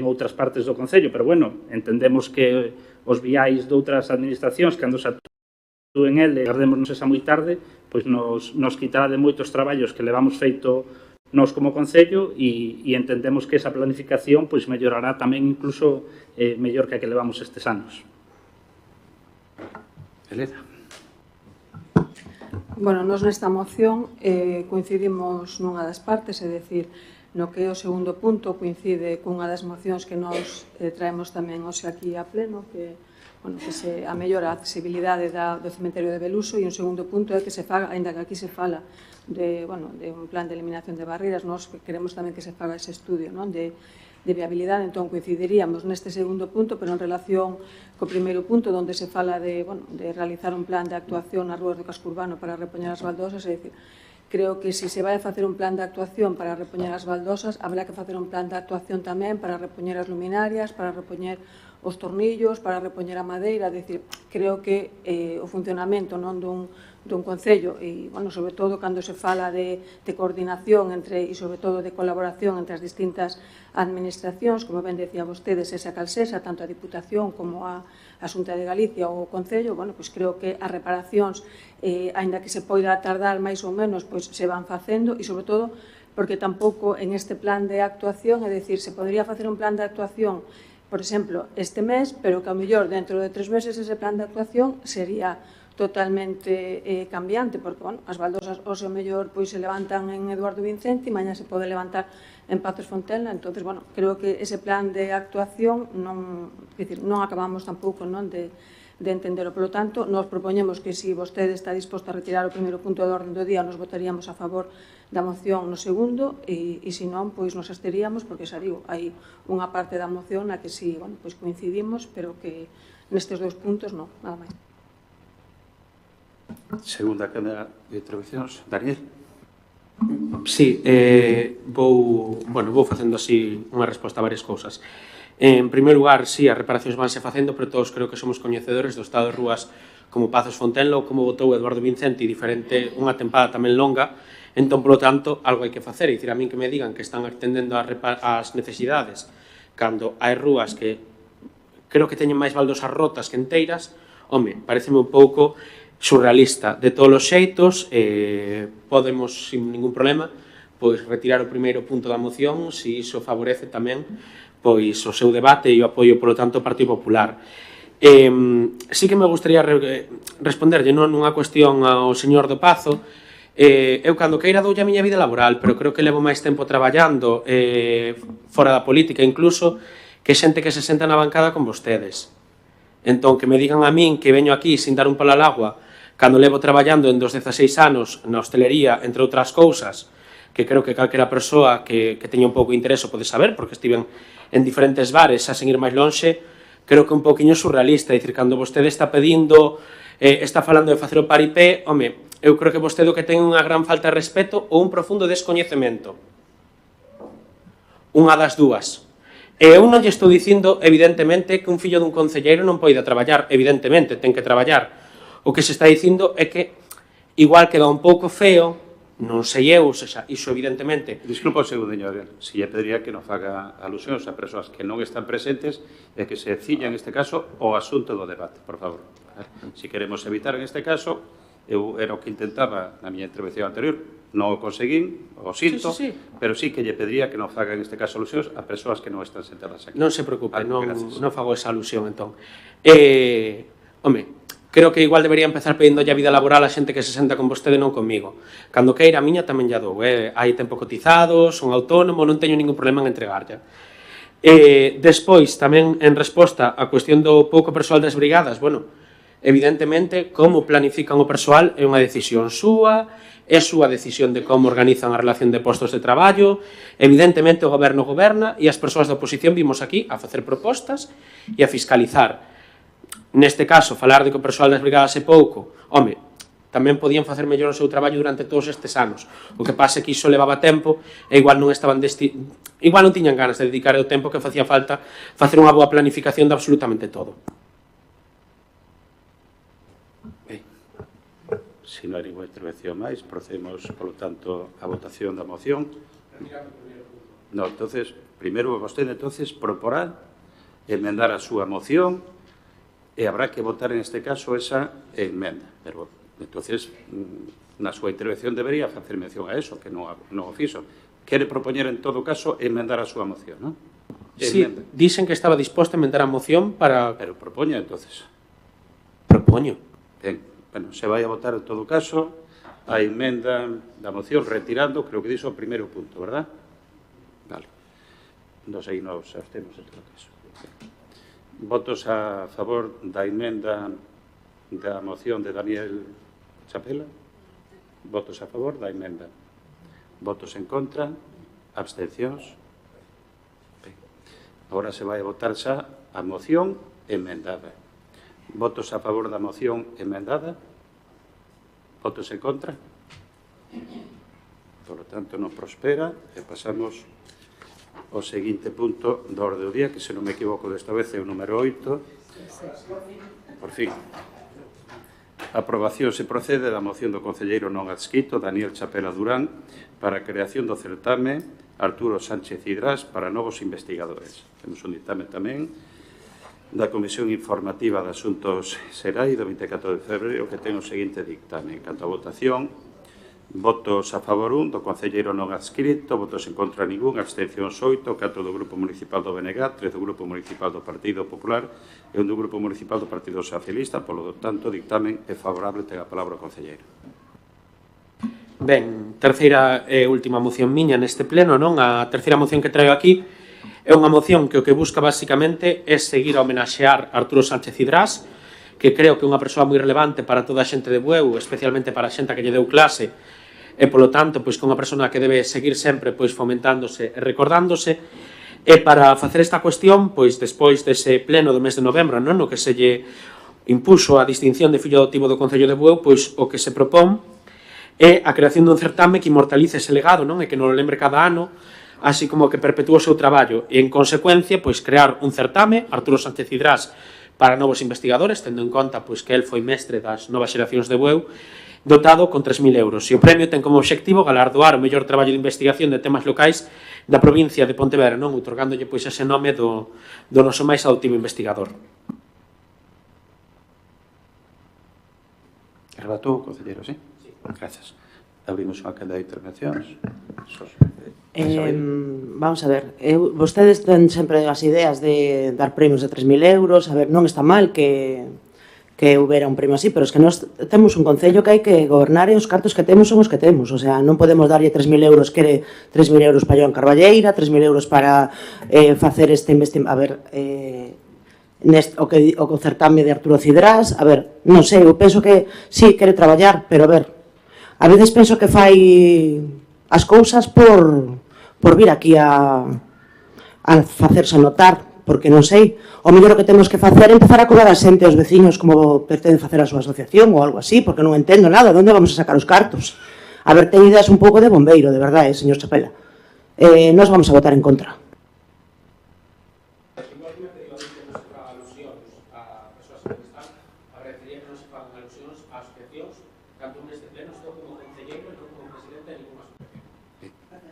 outras partes do Concello, pero bueno, entendemos que os viais de outras administracións cando se en ele, agardémonos esa moi tarde, pois nos quitará de moitos traballos que levamos feito nós como Concello e entendemos que esa planificación pois mellorará tamén incluso mellor que a que levamos estes anos. Elena. Bueno, nós nesta moción coincidimos nunha das partes, é dicir, no que é o segundo punto coincide cunha das mocións que nós traemos tamén hoxe aquí a pleno, que se amellora a accesibilidade do cemiterio de Beluso, e un segundo punto é que se faga, ainda que aquí se fala de un plan de eliminación de barreras, nós queremos tamén que se faga ese estudio de viabilidade, entón coincidiríamos neste segundo punto, pero en relación co primeiro punto, onde se fala de realizar un plan de actuación nas rúas do casco urbano para repoñer as baldosas, é dicir, creo que se vai a facer un plan de actuación para repoñer as baldosas, habrá que facer un plan de actuación tamén para repoñer as luminarias, para repoñer os tornillos, para repoñer a madeira, é dicir, creo que o funcionamento dun Concello e, sobre todo, cando se fala de coordinación e, sobre todo, de colaboración entre as distintas administracións, como ben decía vostedes, esa calsesa, tanto a Diputación como a Xunta de Galicia ou o Concello, pois creo que as reparacións, aínda que se poida tardar máis ou menos, pois se van facendo e, sobre todo, porque tampouco en este plan de actuación, é dicir, se podría facer un plan de actuación, por exemplo, este mes, pero que, ao mellor, dentro de 3 meses, ese plan de actuación sería totalmente cambiante, porque, as baldosas hoxe o mellor se levantan en Eduardo Vicente e mañá se pode levantar en Pazos Fontela, entón, creo que ese plan de actuación non acabamos tampouco de entendelo. Por lo tanto, nos propoñemos que se vostede está disposto a retirar o primeiro punto do orden do día, nos votaríamos a favor da moción no segundo e se non, pois nos absteríamos, porque xa digo, hai unha parte da moción na que si coincidimos, pero que nestes 2 puntos non, nada máis. Segunda cámara de intervencións. Daniel. Sí, vou facendo así unha resposta a varias cousas. En primeiro lugar, sí, as reparacións vanse facendo, pero todos creo que somos coñecedores do estado de rúas como Pazos Fontenla ou como botou Eduardo Vicente, diferente, unha tempada tamén longa, entón, polo tanto, algo hai que facer. É dicir, a min que me digan que están atendendo as necesidades cando hai rúas que creo que teñen máis baldosas rotas que enteiras, home, pareceme un pouco surrealista. De todos os xeitos, podemos, sin ningún problema, pois retirar o primeiro punto da moción, se iso favorece tamén pois o seu debate e o apoio, polo tanto, ao Partido Popular. Sí que me gustaría responderlle nunha cuestión ao señor do Pazo. Eu, cando queira, doulle a miña vida laboral, pero creo que levo máis tempo traballando fora da política, incluso, que xente que se senta na bancada con vostedes. Entón, que me digan a min que veño aquí sin dar un palo al agua, cando levo traballando en dos 16 anos na hostelería, entre outras cousas, que creo que calquera persoa que teña un pouco de interés pode saber, porque estiven en diferentes bares a seguir máis lonxe, creo que un pouquiño surrealista. É dicir, cando vostede está pedindo, está falando de facer o paripé, home, eu creo que vostede o que ten unha gran falta de respeto ou un profundo descoñecemento. Unha das dúas. E eu non lle estou dicindo, evidentemente, que un fillo dun concelleiro non poida traballar, evidentemente, ten que traballar. O que se está dicindo é que, igual queda un pouco feo, non sei eu, iso evidentemente. Disculpa un segundo, señor. Si lle pediría que non faga alusións a persoas que non están presentes e que se ciñan, en este caso, o asunto do debate, por favor. Si queremos evitar, en este caso, eu era o que intentaba na miña intervención anterior, non o conseguín, o sinto, sí. Pero sí que lle pediría que non faga, en este caso, alusións a persoas que non están sentadas aquí. Non se preocupe, non fago esa alusión, entón. Home, creo que igual debería empezar pedindo a vida laboral a xente que se senta con vostede, non comigo. Cando queira a miña tamén ya dou, hai tempo cotizado, son autónomo, non teño ningún problema en entregarlla. Despois, tamén en resposta á cuestión do pouco persoal das brigadas, bueno, evidentemente, como planifican o persoal é unha decisión súa, é súa decisión de como organizan a relación de postos de traballo, evidentemente o goberno goberna e as persoas da oposición vimos aquí a facer propostas e a fiscalizar. Neste caso, falar de que o persoal das brigadas é pouco, home, tamén podían facer mellor o seu traballo durante todos estes anos. O que pasa é que iso levaba tempo e igual non tiñan ganas de dedicar o tempo que facía falta facer unha boa planificación de absolutamente todo. Se non hai ninguna intervención máis, procedemos, polo tanto, a votación da moción. No, entonces, primeiro vostede entonces proporá enmendar a súa moción e habrá que votar en este caso esa enmenda. Pero, entonces, na súa intervención debería facer mención a eso, que non o fixo. Quere propoñer en todo caso enmendar a súa moción, non? Sí, dicen que estaba disposto a enmendar a moción para... Pero propoña entonces. Propoño. Ben, bueno, se vai a votar en todo caso a enmenda da moción retirando, creo que dixo o primeiro punto, verdad? Vale. Nos aí nos abstemos en todo caso. Votos a favor da enmenda da moción de Daniel Chapela? Votos a favor da enmenda. Votos en contra? Abstencións? Ben. Agora se vai a votar xa a moción enmendada. Votos a favor da moción enmendada? Votos en contra? Por lo tanto, non prospera e pasamos ao seguinte punto do orde do día, que se non me equivoco desta vez é o número 8. Por fin. A aprobación se procede da moción do concelleiro non adscrito Daniel Chapela Durán para a creación do certame Arturo Sánchez Hidrás para novos investigadores. Temos un ditame tamén da Comisión Informativa de Asuntos Serai do 24 de febreiro que ten o seguinte dictame. En canto a votación, votos a favor 1 do concelleiro non adscrito, votos en contra ningún, abstencións 8, 4 do Grupo Municipal do BNG, 3 do Grupo Municipal do Partido Popular e 1 do Grupo Municipal do Partido Socialista. Polo tanto, dictamen é favorable. Ten a palabra o concelleiro. Ben, terceira e última moción miña neste pleno, non? A terceira moción que traio aquí é unha moción que o que busca basicamente é seguir a homenaxear a Arturo Sánchez Hidrás, que creo que é unha persoa moi relevante para toda a xente de Bueu, especialmente para a xente que lle deu clase, e, polo tanto, pois, que é unha persoa que debe seguir sempre pois, fomentándose e recordándose. E para facer esta cuestión, pois, despois dese pleno do mes de novembro, non? No que se lle impuxo a distinción de fillo adoptivo do Concello de Bueu, pois o que se propón é a creación dun certame que inmortalice ese legado, non? E que non o lembre cada ano, así como que perpetúe o seu traballo. E, en consecuencia, pois, crear un certame, Arturo Sánchez Hidrás, para novos investigadores, tendo en conta pois, que el foi mestre das novas xeracións de Bueu, dotado con 3.000 euros. E o premio ten como obxectivo galardoar o mellor traballo de investigación de temas locais da provincia de Pontevedra, non? Outorgándolle pois ese nome do noso máis adoptivo investigador. Relatou o concelleiro, sí? Sí. Gracias. Abrimos unha quenda de intervencións. Vamos a ver, vostedes ten sempre as ideas de dar premios de 3.000 euros. A ver, non está mal que houbera un premio así, pero es que nós temos un concello que hai que gobernar e os cartos que temos son os que temos. O sea, non podemos darlle 3.000 euros, quere 3.000 euros para Joan Carballeira, 3.000 euros para facer este investigación. A ver, o certame de Arturo Hidrás, a ver, non sei, eu penso que sí, quere traballar, pero a ver, a veces penso que fai as cousas por vir aquí a facerse notar, porque non sei, o mellor que temos que facer é empezar a cobrar a xente aos veciños como pretende facer a súa asociación ou algo así, porque non entendo nada, onde vamos a sacar os cartos? A ver, ten ideas un pouco de bombeiro, de verdade, señor Chapela. Nós vamos a votar en contra.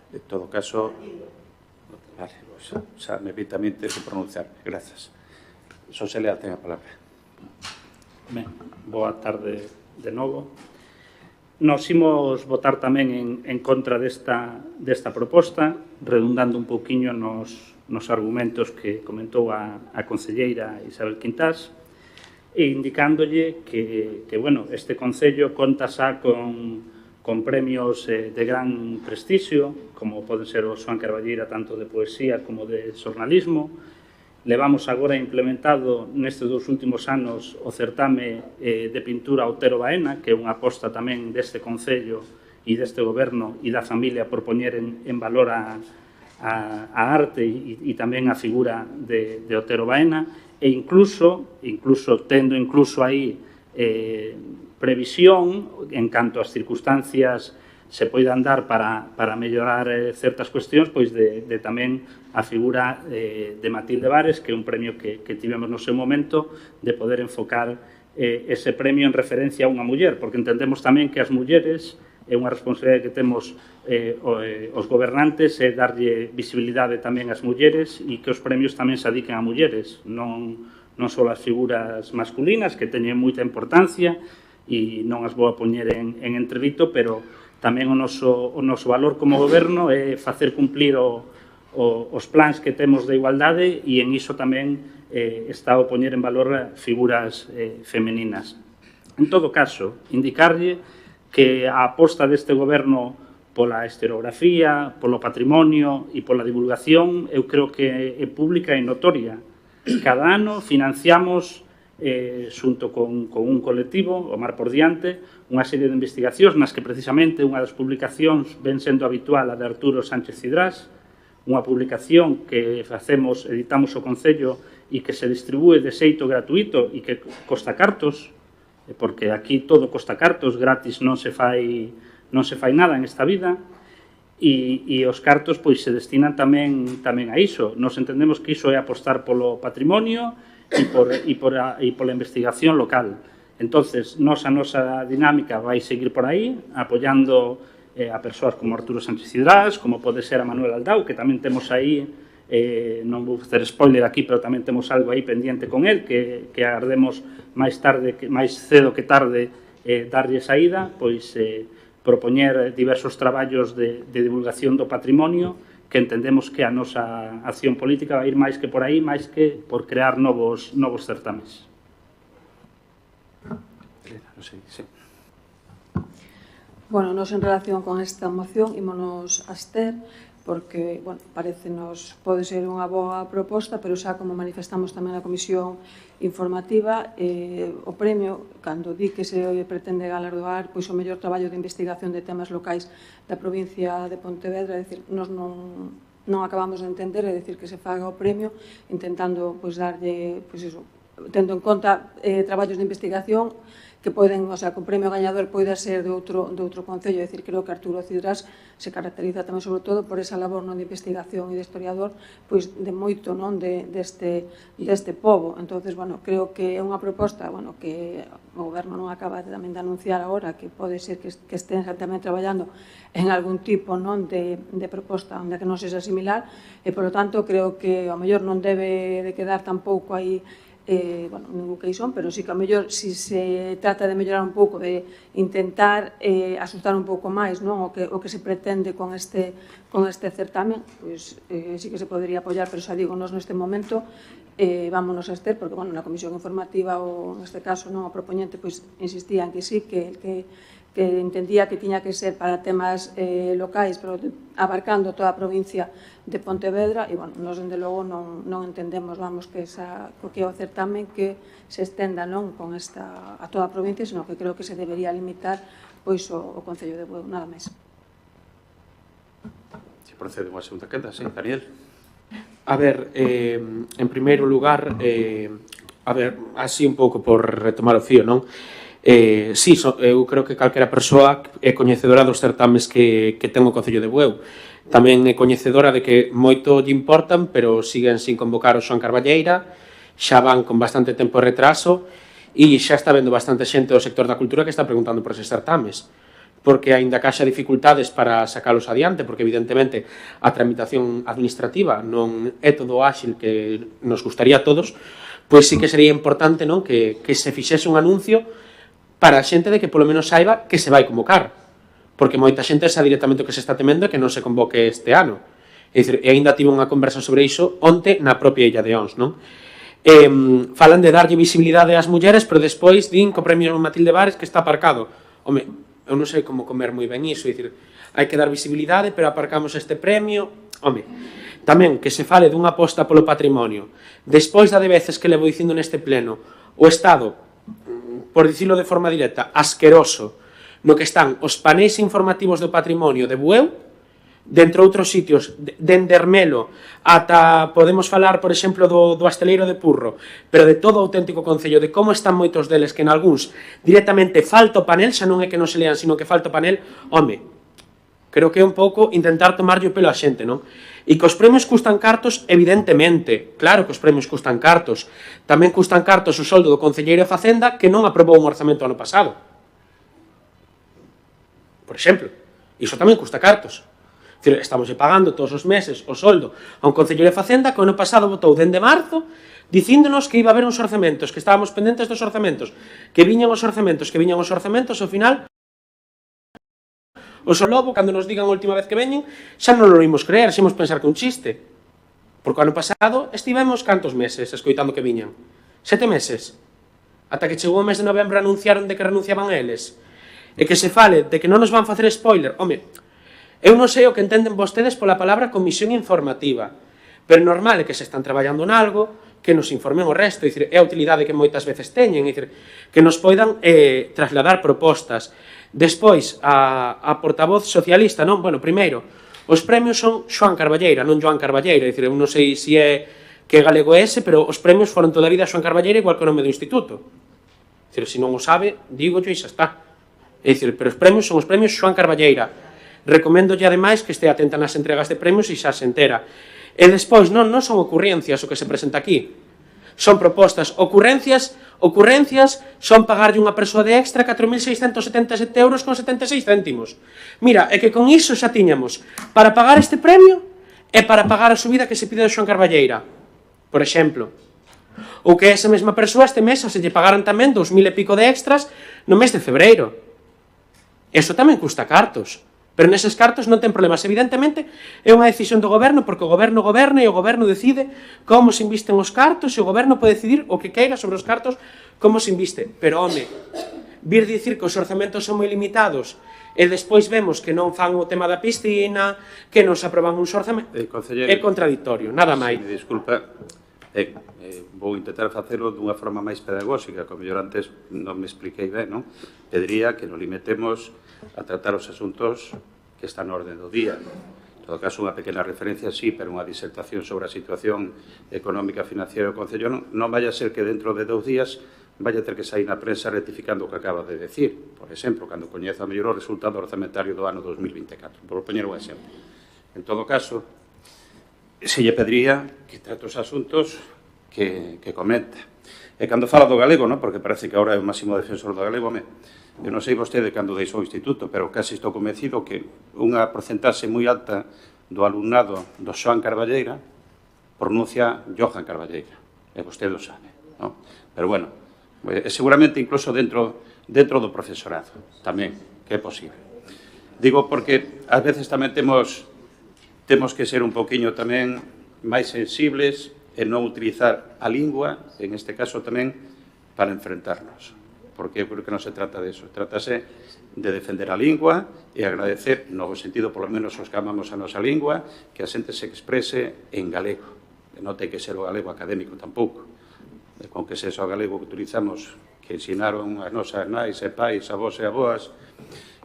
En todo caso, vale, pues, xa me evitamente se pronunciar. Gracias. Xosé Leal, ten a palabra. Ben, boa tarde de novo. Nos imos votar tamén en contra desta proposta, redundando un pouquiño nos argumentos que comentou a concelleira Isabel Quintás, e indicándolle que bueno, este concello conta xa con premios de gran prestixio, como poden ser o Xoán Carballeira, tanto de poesía como de xornalismo. Levamos agora implementado nestes 2 últimos anos o certame de pintura Otero Baena, que é unha aposta tamén deste concello e deste goberno e da familia por poñer en valor a arte e tamén a figura de Otero Baena, e incluso tendo aí previsión en canto ás circunstancias se poidan dar para mellorar certas cuestións, pois de tamén a figura de Matilde Vares, que é un premio que tivemos no seu momento, de poder enfocar ese premio en referencia a unha muller, porque entendemos tamén que as mulleres é unha responsabilidade que temos os gobernantes é darlle visibilidade tamén ás mulleres e que os premios tamén se adiquen a mulleres, non só as figuras masculinas que teñen moita importancia e non as vou a poñer en entrevito, pero tamén o noso valor como goberno é facer cumplir os plans que temos de igualdade e en iso tamén está o poñer en valor figuras femeninas. En todo caso, indicarlle que a aposta deste goberno pola historiografía, polo patrimonio e pola divulgación, eu creo que é pública e notoria. Cada ano financiamos, xunto con un colectivo, o Mar por Diante, unha serie de investigacións nas que precisamente unha das publicacións ven sendo habitual a de Arturo Sánchez Cidrás, unha publicación que editamos o Concello e que se distribúe de xeito gratuito e que costa cartos, porque aquí todo costa cartos, gratis non se fai nada en esta vida, e os cartos pois se destinan tamén a iso. Nos entendemos que iso é apostar polo patrimonio e pola investigación local. Entonces, a nosa dinámica vai seguir por aí, apoiando a persoas como Arturo Sánchez Cidrás, como pode ser a Manuel Aldao, que tamén temos aí, non vou facer spoiler aquí, pero tamén temos algo aí pendiente con él, que agardemos máis cedo que tarde darlle saída, pois propoñer diversos traballos de divulgación do patrimonio que entendemos que a nosa acción política vai ir máis que por aí, máis que por crear novos certames. Bueno, nos en relación con esta moción ímonos abster porque, bueno, parecenos pode ser unha boa proposta, pero xa como manifestamos tamén na comisión informativa, o premio, cando di que se pretende galardoar pois o mellor traballo de investigación de temas locais da provincia de Pontevedra, é dicir, nos non acabamos de entender, é dicir, que se faga o premio intentando pois darlle, pois iso, tendo en conta traballos de investigación que poden, o sea, que o premio gañador poida ser de outro concello, é dicir, creo que Arturo Cidrás se caracteriza tamén sobre todo por esa labor non de investigación e de historiador, pois de moito non deste pobo. Entonces, bueno, creo que é unha proposta, bueno, que o goberno non acaba tamén de anunciar agora, que pode ser que estén tamén traballando en algún tipo non de proposta onde que non sexa similar, e, por lo tanto, creo que ao mellor non debe de quedar tampouco aí bueno, ningún queixón, pero sí que a mellor si se trata de mellorar un pouco, de intentar asustar un pouco máis non o que se pretende con este certamen, pois sí que se podería apoiar, pero xa digo, nos neste momento vámonos a abster, porque, bueno, na comisión informativa ou neste caso non o propoñente pois insistía en que sí, que entendía que tiña que ser para temas locais, pero abarcando toda a provincia de Pontevedra, e, bueno, nos, dende logo, non entendemos, vamos, que é o certamen que se estenda non con a toda a provincia, senón que creo que se debería limitar pois o Concello de Bueu, nada máis. Se procede unha segunda quenda, sí, Daniel. A ver, en primeiro lugar, a ver, así un pouco por retomar o fío, non? Sí, eu creo que calquera persoa é coñecedora dos certames que ten o Concello de Bueu. Tamén é coñecedora de que moito lle importan, pero siguen sin convocar o Xoán Carballeira, xa van con bastante tempo de retraso, e xa está vendo bastante xente do sector da cultura que está preguntando por eses certames, porque aínda que haxa dificultades para sacalos adiante, porque evidentemente a tramitación administrativa non é todo áxil que nos gustaría a todos, pois sí que sería importante non que se fixese un anuncio para a xente de que polo menos saiba que se vai convocar, porque moita xente xa directamente o que se está temendo é que non se convoque este ano. É dicir, e ainda tive unha conversa sobre iso onte na propia Illa de Ons, non? Falan de darlle visibilidade ás mulleres, pero despois din que o premio Matilde Vares que está aparcado. Home, eu non sei como comer moi ben iso, é dicir, hai que dar visibilidade, pero aparcamos este premio. Home, tamén que se fale dunha aposta polo patrimonio. Despois da de veces que levo dicindo neste pleno, o Estado, por dicilo de forma directa, asqueroso, no que están os paneis informativos do patrimonio de Bueu, dentro outros sitios, dende Ermelo, ata podemos falar, por exemplo, do Asteleiro de Purro, pero de todo o auténtico concello, de como están moitos deles, que en algúns directamente falta o panel, xa non é que non se lean, sino que falta o panel. Home, Creo que é un pouco intentar tomarlle o pelo a xente, non? E que os premios custan cartos, evidentemente. Claro que os premios custan cartos. Tamén custan cartos o soldo do concelleiro de Facenda que non aprobou un orzamento ano pasado. Por exemplo, iso tamén custa cartos. Estamos pagando todos os meses o soldo a un concelleiro de Facenda que o ano pasado votou dende marzo dicíndonos que iba a haber uns orzamentos, que estábamos pendentes dos orzamentos, que viñan os orzamentos, ao final o lobo, cando nos digan a última vez que veñen, xa non lo imos creer, xa imos pensar que é un chiste. Porque o ano pasado estivemos cantos meses escoitando que viñan? 7 meses. Ata que chegou o mes de novembro anunciaron de que renunciaban eles. E que se fale de que non nos van facer spoiler. Home, eu non sei o que entenden vostedes pola palabra comisión informativa, pero normal é que se están traballando en algo, que nos informen o resto, é a utilidade que moitas veces teñen, que nos poidan trasladar propostas. Despois, a portavoz socialista, non? Bueno, primeiro, os premios son Xoán Carballeira, non Joan Carballeira, eu non sei se é que galego é ese, pero os premios foron toda a vida Xoán Carballeira igual que o nome do instituto. Se non o sabe, digo yo e xa está. Pero os premios son os premios Xoán Carballeira. Recoméndolle ademais que este atenta nas entregas de premios e xa se entera. E despois, non son ocurrencias o que se presenta aquí. Son propostas. Ocurrencias son pagarlle unha persoa de extra 4.677 euros con 76 céntimos. Mira, é que con iso xa tiñamos para pagar este premio e para pagar a subida que se pide de Xoán Carballeira, por exemplo. Ou que esa mesma persoa este mes se lle pagaran tamén 2.000 e pico de extras no mes de febreiro. Eso tamén custa cartos. Pero neses cartos non ten problemas. Evidentemente, é unha decisión do goberno, porque o goberno goberna e o goberno decide como se invisten os cartos e o goberno pode decidir o que queira sobre os cartos, como se inviste. Pero, home, vir dicir que os orzamentos son moi limitados e despois vemos que non fan o tema da piscina, que non se aproban uns orzamentos, é contradictorio, nada máis. Me disculpa, vou intentar facelo dunha forma máis pedagóxica, como mellor antes non me expliquei ben, non? Pediría que nos limitemos a tratar os asuntos que están na orde do día. En todo caso, unha pequena referencia, sí, pero unha disertación sobre a situación económica e financiera do Concello non vaya a ser que dentro de 2 días vaya a ter que sair na prensa rectificando o que acaba de decir. Por exemplo, cando coñeza mellor o resultado orzamentario do ano 2024. Por poñer un exemplo. En todo caso, se lle pediría que trate os asuntos que comenta. E cando fala do galego, non? Porque parece que agora é o máximo defensor do galego, eu non sei vostede cando deixou o instituto, pero casi estou convencido que unha porcentaxe moi alta do alumnado do Xoán Carballeira pronuncia Johan Carballeira, e vostede o sabe, non? Pero bueno, seguramente incluso dentro do profesorado, tamén, que é posible. Digo porque ás veces tamén temos que ser un poquinho tamén máis sensibles e non utilizar a lingua, en este caso tamén, para enfrentarnos. Porque eu creo que non se trata de eso. Trátase de defender a lingua e agradecer, no sentido, polo menos, os que amamos a nosa lingua, que a xente se exprese en galego. Non ten que ser o galego académico tampouco. Con que sexa o galego que utilizamos, que ensinaron as nosas nais e pais, avós e aboas,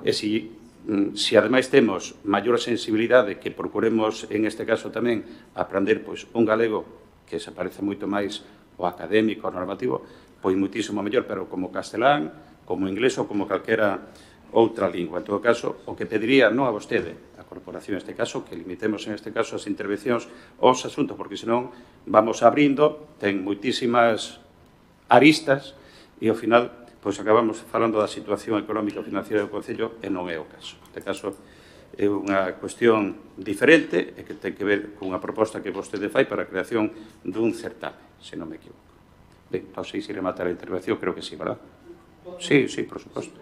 e se ademais temos maior sensibilidade que procuremos, en este caso tamén, aprender un galego que se parece moito máis ao académico, ao normativo, pois muitísimo mellor, pero como castelán, como inglés ou como calquera outra lingua. En todo caso, o que pediría, non a vostede, a corporación en este caso, que limitemos en este caso as intervencións aos asuntos, porque senón vamos abrindo, ten moitísimas aristas e ao final pois acabamos falando da situación económica e financiera do Concello e non é o caso. Este caso é unha cuestión diferente e que ten que ver con unha proposta que vostede fai para a creación dun certame, se non me equivoco. Ben, non sei se rematar a intervención, creo que sí, verdad? Sí, por suposto.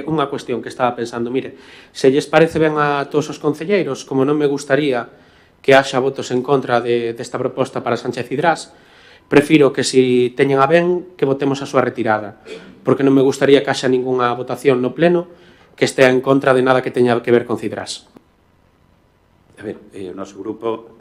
Unha cuestión que estaba pensando, mire, se lles parece ben a todos os concelleiros, como non me gustaría que haxa votos en contra desta proposta para Sánchez Cidrás, prefiro que se teñen a ben que votemos a súa retirada, porque non me gustaría que haxa ningunha votación no pleno que estea en contra de nada que teña que ver con Cidrás. A ver, o noso grupo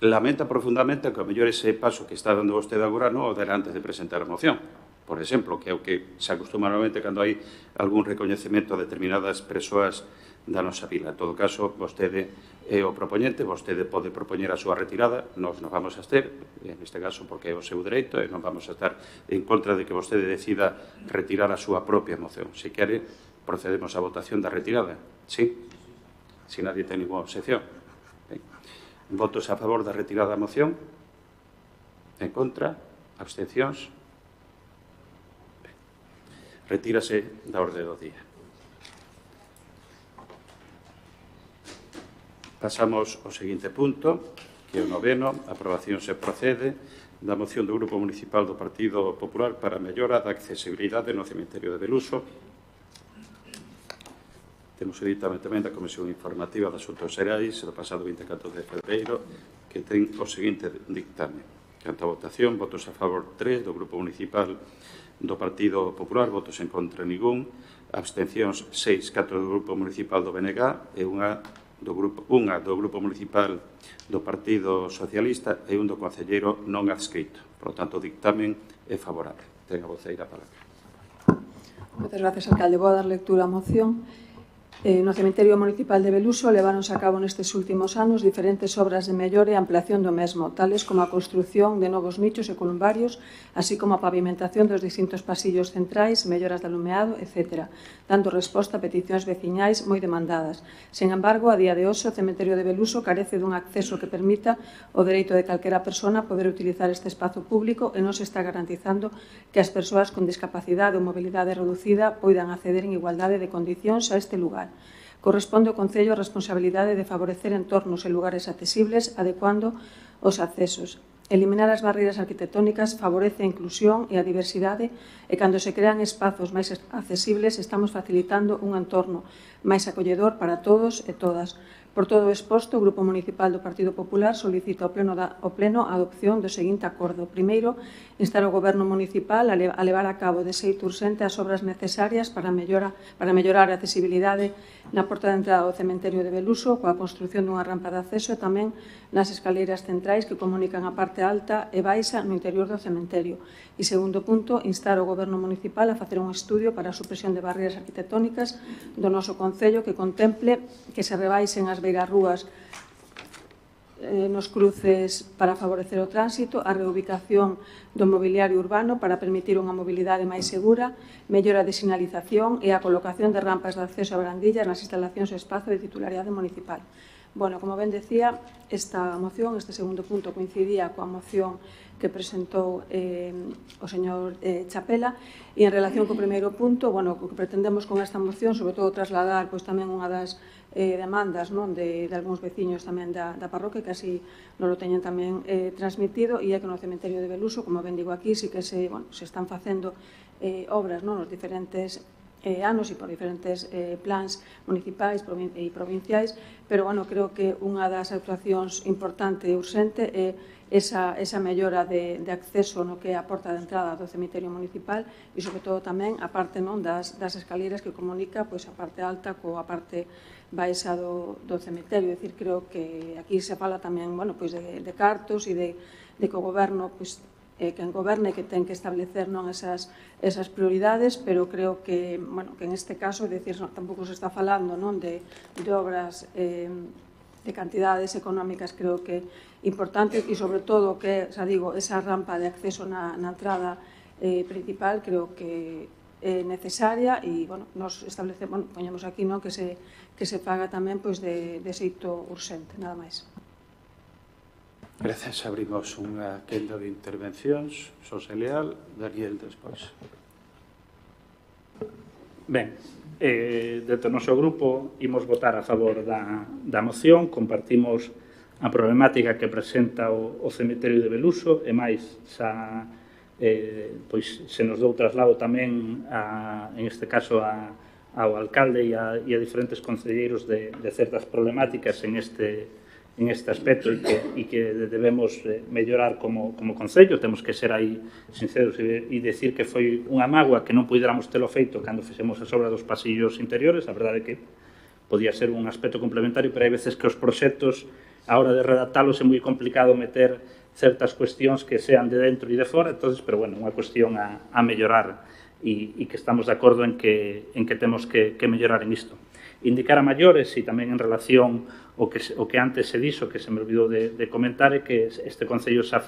lamenta profundamente que ao mellor ese paso que está dando vostede agora non o dera antes de presentar a moción. Por exemplo, que é o que se acostuma normalmente cando hai algún recoñecemento a determinadas persoas da nosa vila. En todo caso, vostede é o propoñente, vostede pode propoñer a súa retirada, nós nos vamos a abster, en este caso porque é o seu dereito, e non vamos a estar en contra de que vostede decida retirar a súa propia moción. Se quere, Procedemos á votación da retirada. Sí? Si nadie ten ninguna obxección. Votos a favor da retirada da moción? En contra? Abstencións? Retírase da orde do día. Pasamos ao seguinte punto, que é o 9º, aprobación se procede da moción do Grupo Municipal do Partido Popular para a mellora da accesibilidade no cemiterio de Beluso. Temos o ditame tamén da Comisión Informativa de Asuntos Xerais do pasado 24 de febreiro, que ten o seguinte dictame. Canto a votación, votos a favor 3 do Grupo Municipal do Partido Popular, votos en contra ningún, abstencións 6, 4 do Grupo Municipal do BNG e unha do Grupo Municipal do Partido Socialista e un do concelleiro non adscrito. Por lo tanto, o dictamen é favorable. Ten a voceira a palabra. Moitas gracias, alcalde. Vou dar lectura á moción. No cemiterio municipal de Beluso leváronse a cabo nestes últimos anos diferentes obras de mellora e ampliación do mesmo, tales como a construción de novos nichos e columbarios, así como a pavimentación dos distintos pasillos centrais, melloras de alumeado, etc., dando resposta a peticións veciñais moi demandadas. Sen embargo, a día de hoxe, o cemiterio de Beluso carece dun acceso que permita o dereito de calquera persona poder utilizar este espazo público e non se está garantizando que as persoas con discapacidade ou mobilidade reducida poidan acceder en igualdade de condicións a este lugar. Corresponde ao Concello a responsabilidade de favorecer entornos e lugares accesibles adecuando os accesos. Eliminar as barreiras arquitectónicas favorece a inclusión e a diversidade e cando se crean espazos máis accesibles estamos facilitando un entorno máis acolledor para todos e todas. Por todo o exposto, o Grupo Municipal do Partido Popular solicita ao Pleno a adopción do seguinte acordo. Primeiro, instar o Goberno Municipal a levar a cabo de xeito urxente as obras necesarias para mellorar a accesibilidade na porta de entrada do cemiterio de Beluso coa construción dunha rampa de acceso e tamén nas escaleiras centrais que comunican a parte alta e baixa no interior do cemiterio. E segundo punto, instar o Goberno Municipal a facer un estudio para a supresión de barreiras arquitectónicas do noso Concello que contemple que se rebaixen as beirarrúas nos cruces para favorecer o tránsito, a reubicación do mobiliario urbano para permitir unha mobilidade máis segura, mellora de sinalización e a colocación de rampas de acceso a barandillas nas instalacións e espazo de titularidade municipal. Bueno, como ben decía, esta moción, este segundo punto, coincidía coa moción que presentou o señor Chapela e en relación co primeiro punto, bueno, o que pretendemos con esta moción, sobre todo trasladar pois tamén unha das demandas de algúns veciños tamén da parroquia que así non lo teñen tamén transmitido e é que no cemiterio de Beluso, como ben digo aquí, sí que se están facendo obras nos diferentes anos e por diferentes plans municipais e provinciais, pero creo que unha das actuacións importante e urxente é esa mellora de acceso no que é a porta de entrada do cemiterio municipal e, sobre todo, tamén a parte das escaleiras que comunica a parte alta coa parte baixa do cemiterio. É dicir, creo que aquí se fala tamén de cartos e de que o goberno quen goberne que ten que establecer esas prioridades, pero creo que en este caso, tampouco se está falando de obras de cantidades económicas, creo que importantes, e sobre todo que, esa rampa de acceso na entrada principal creo que é necesaria e nos establecemos, poñemos aquí que se paga tamén de xeito urxente, nada máis. Grazas. Abrimos unha quenda de intervencións. Xosé Leal, Daniel despois. Ben, dentro do noso grupo imos votar a favor da moción, compartimos a problemática que presenta o cemiterio de Beluso e máis se nos dou traslado tamén en este caso ao alcalde e a diferentes concelleiros de certas problemáticas en este aspecto e que debemos mellorar como Concello. Temos que ser aí sinceros e decir que foi unha mágoa que non puidéramos telo feito cando fixemos as obras dos pasillos interiores. A verdade é que podía ser un aspecto complementario, pero hai veces que os proxectos, a hora de redactalos, é moi complicado meter certas cuestións que sean de dentro e de fora, pero unha cuestión a mellorar e que estamos de acordo en que temos que mellorar en isto. Indicar a maiores e tamén en relación ao que antes se dixo, que se me olvidou de comentar, é que este Concello xa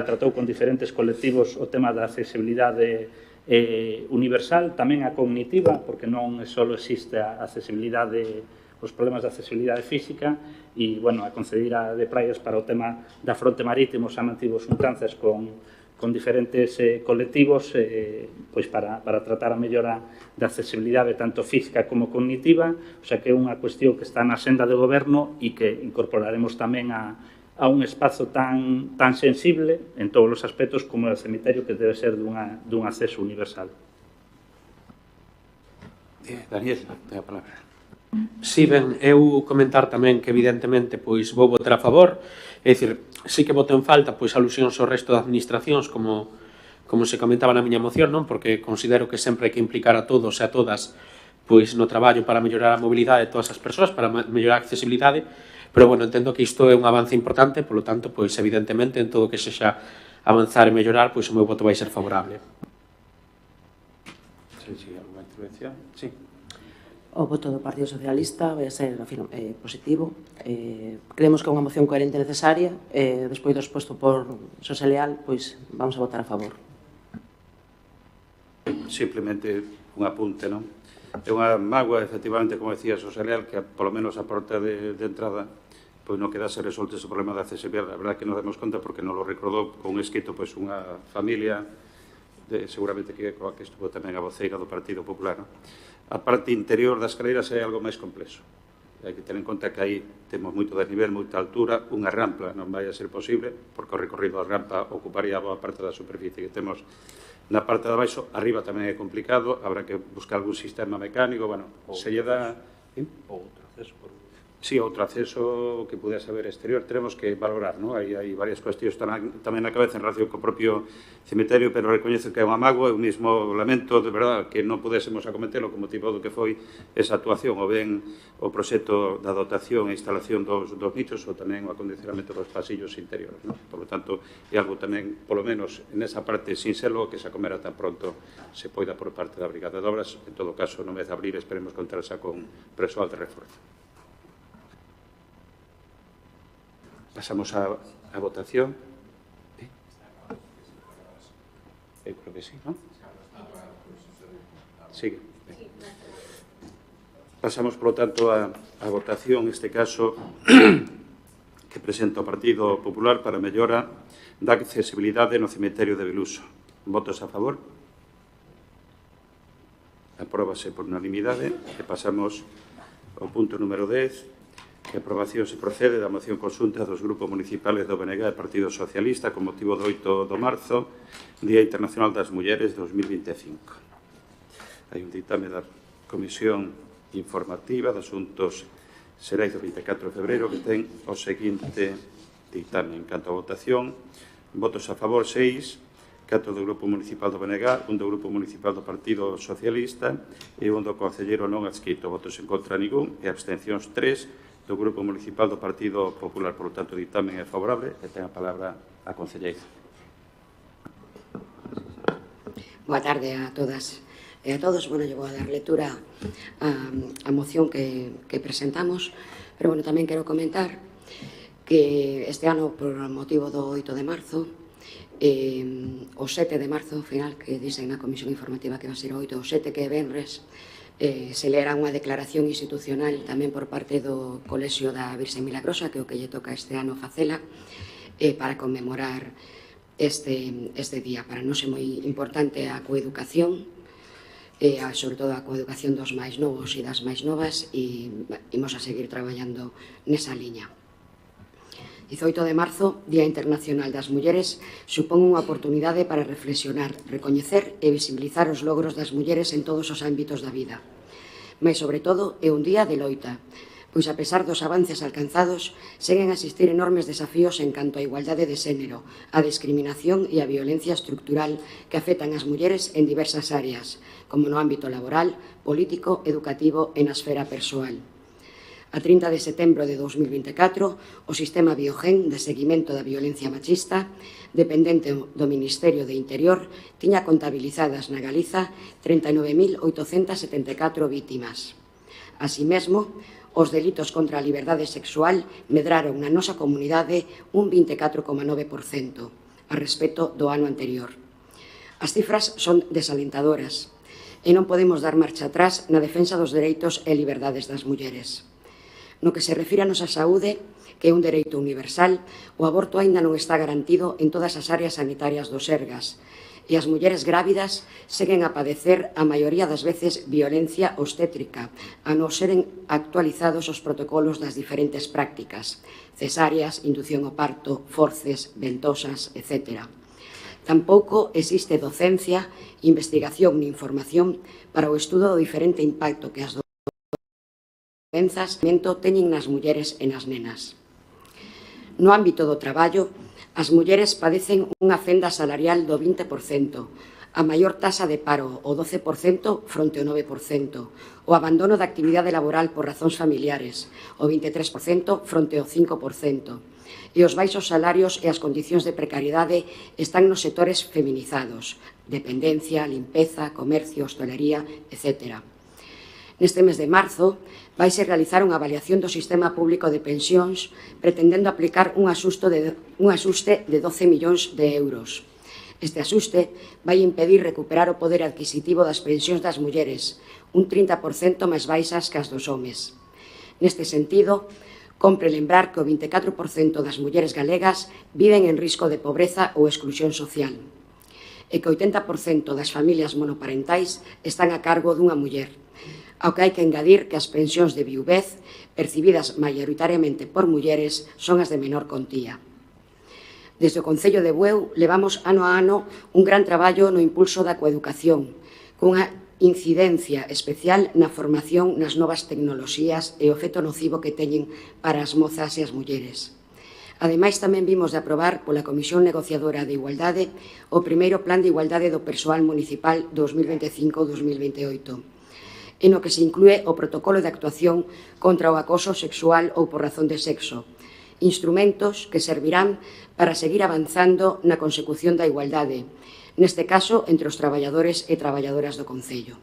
tratou con diferentes colectivos o tema da accesibilidade universal, tamén a cognitiva, porque non só existe a accesibilidade, os problemas de accesibilidade física, e, bueno, a Conselleira de Praias para o tema da fronte marítimo xa mantivo xuntanzas con diferentes colectivos pois para tratar a mellora da accesibilidade tanto física como cognitiva, o sea que é unha cuestión que está na senda do goberno e que incorporaremos tamén a un espazo tan sensible en todos os aspectos como o cemiterio, que debe ser dun acceso universal. Daniel, ten a palabra. Si, ben, eu comentar tamén que evidentemente pois vou votar a favor, é dicir, sí que voto en falta pois alusións ao resto de administracións como se comentaba na miña moción, non? Porque considero que sempre hai que implicar a todos e a todas pois no traballo para mellorar a mobilidade de todas as persoas, para mellorar a accesibilidade, pero bueno, entendo que isto é un avance importante, polo tanto, pois evidentemente en todo o que sexa avanzar e mellorar, pois o meu voto vai ser favorable. Sí, alguna intervención? Sí. O voto do Partido Socialista vai ser positivo. Creemos que é unha moción coherente e necesaria. Despois do exposto por Xosé Leal, pois vamos a votar a favor. Simplemente un apunte, non? É unha mágoa, efectivamente, como decía Xosé Leal, que polo menos a porta de entrada pois non quedase resolto ese problema de accesibilidade. A verdad que non demos conta porque non lo recordou con escrito pois unha familia seguramente que estuvo tamén a voceira do Partido Popular, non? A parte interior das escaleras é algo máis complexo. Hai que ter en conta que aí temos moito desnivel, moita altura, unha rampa non vai a ser posible, porque o recorrido da rampa ocuparía boa parte da superficie que temos na parte de abaixo. Arriba tamén é complicado, habrá que buscar algún sistema mecánico, bueno, se lle dá... Outro acceso por... Sí, outro acceso que pudese haber exterior, tenemos que valorar, non? Hai varias cuestións tamén na cabeza en relación co propio cemiterio, pero recoñezo que é un amago, eu mismo lamento, de verdad, que non pudésemos acometelo con motivo do que foi esa actuación, ou ben o proxecto da dotación e instalación dos nichos, ou tamén o acondicionamento dos pasillos interiores, non? Por lo tanto, é algo tamén, polo menos, nesa parte sin selo, que se acomera tan pronto se poida por parte da Brigada de Obras. En todo caso, no mes de abril esperemos contar xa con persoal de reforzo. Pasamos a votación. Eu creo que sí, non? Sigue. Pasamos, por lo tanto, a votación, neste caso, que presenta o Partido Popular para a mellora da accesibilidade no cemiterio de Viluso. Votos a favor? Apróbase por unanimidade. E pasamos ao punto número 10, que a aprobación se procede da moción conxunta dos grupos municipales do BNG e Partido Socialista con motivo do 8 de marzo, Día Internacional das Mulleres 2025. Hai un ditame da Comisión Informativa de Asuntos Xerais do 24 de febreiro que ten o seguinte ditame. En canto a votación, votos a favor 6, 4 do Grupo Municipal do BNG, 1 do Grupo Municipal do Partido Socialista e 1 do Concelleiro non adscrito. Votos en contra ningún e abstencións 3 do Grupo Municipal do Partido Popular. Por lo tanto, o ditamen é favorable e ten a palabra a concelleira. Boa tarde a todas e a todos. Bueno, yo vou a dar lectura a moción que presentamos, pero bueno, tamén quero comentar que este ano, por motivo do 8 de marzo, o 7 de marzo, ao final, que dicen na Comisión Informativa que va a ser o 8, o 7 que é venres, se leerá unha declaración institucional tamén por parte do Colexio da Virxe Milagrosa, que é o que lle toca este ano facela, para conmemorar este día. Para nós é moi importante a coeducación, sobre todo a coeducación dos máis novos e das máis novas, e imos a seguir traballando nesa liña. 18 de marzo, Día Internacional das Mulleres, supón unha oportunidade para reflexionar, recoñecer e visibilizar os logros das mulleres en todos os ámbitos da vida. Mais, sobre todo, é un día de loita, pois, a pesar dos avances alcanzados, seguen a existir enormes desafíos en canto á igualdade de xénero, a discriminación e a violencia estructural que afectan as mulleres en diversas áreas, como no ámbito laboral, político, educativo e na esfera persoal. A 30 de setembro de 2024, o Sistema Biogen de Seguimento da Violencia Machista, dependente do Ministerio de Interior, tiña contabilizadas na Galiza 39.874 vítimas. Así mesmo, os delitos contra a liberdade sexual medraron na nosa comunidade un 24,9% a respecto do ano anterior. As cifras son desalentadoras e non podemos dar marcha atrás na defensa dos dereitos e liberdades das mulleres. No que se refire a nosa saúde, que é un dereito universal, o aborto aínda non está garantido en todas as áreas sanitarias do Sergas, e as mulleres grávidas seguen a padecer a maioría das veces violencia obstétrica, a non seren actualizados os protocolos das diferentes prácticas, cesáreas, inducción ao parto, forces, ventosas, etc. Tampouco existe docencia, investigación ni información para o estudo do diferente impacto que as doenzas teñen nas mulleres e nas nenas. No ámbito do traballo, as mulleres padecen unha fenda salarial do 20%, a maior tasa de paro, o 12% fronte ao 9%, o abandono da actividade laboral por razóns familiares, o 23% fronte ao 5%, e os baixos salarios e as condicións de precariedade están nos sectores feminizados, dependencia, limpeza, comercio, hostelería, etc. Neste mes de marzo, vaise realizar unha avaliación do sistema público de pensións pretendendo aplicar un axuste de 12 millóns de euros. Este axuste vai impedir recuperar o poder adquisitivo das pensións das mulleres, un 30% máis baixas que as dos homes. Neste sentido, compre lembrar que o 24% das mulleres galegas viven en risco de pobreza ou exclusión social e que o 80% das familias monoparentais están a cargo dunha muller, ao que hai que engadir que as pensións de viuvez, percibidas maioritariamente por mulleres, son as de menor contía. Desde o Concello de Bueu levamos ano a ano un gran traballo no impulso da coeducación, cunha incidencia especial na formación nas novas tecnoloxías e o efecto nocivo que teñen para as mozas e as mulleres. Ademais, tamén vimos de aprobar pola Comisión Negociadora de Igualdade o primeiro Plan de Igualdade do Persoal Municipal 2025-2028, en o que se inclúe o protocolo de actuación contra o acoso sexual ou por razón de sexo, instrumentos que servirán para seguir avanzando na consecución da igualdade, neste caso entre os traballadores e traballadoras do Concello.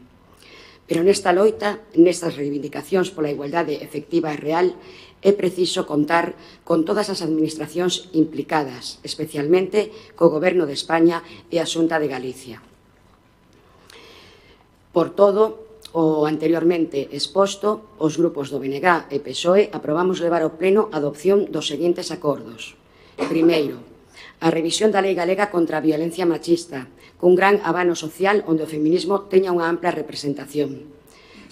Pero nesta loita, nestas reivindicacións pola igualdade efectiva e real, é preciso contar con todas as administracións implicadas, especialmente co Goberno de España e a Xunta de Galicia. Por todo o anteriormente exposto, os grupos do BNG e PSOE aprobamos levar ao pleno a adopción dos seguintes acordos. Primeiro, a revisión da Lei Galega contra a violencia machista, cun gran abano social onde o feminismo teña unha ampla representación.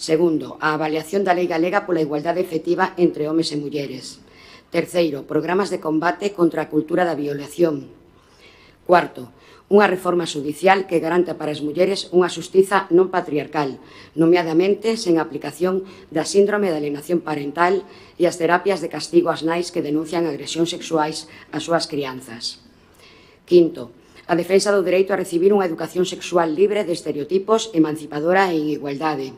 Segundo, a avaliación da Lei Galega pola igualdade efectiva entre homes e mulleres. Terceiro, programas de combate contra a cultura da violación. Cuarto, unha reforma xudicial que garanta para as mulleres unha xustiza non patriarcal, nomeadamente sen aplicación da síndrome de alienación parental e as terapias de castigo ás nais que denuncian agresións sexuais ás súas crianzas. Quinto, a defensa do dereito a recibir unha educación sexual libre de estereotipos, emancipadora e en igualdade.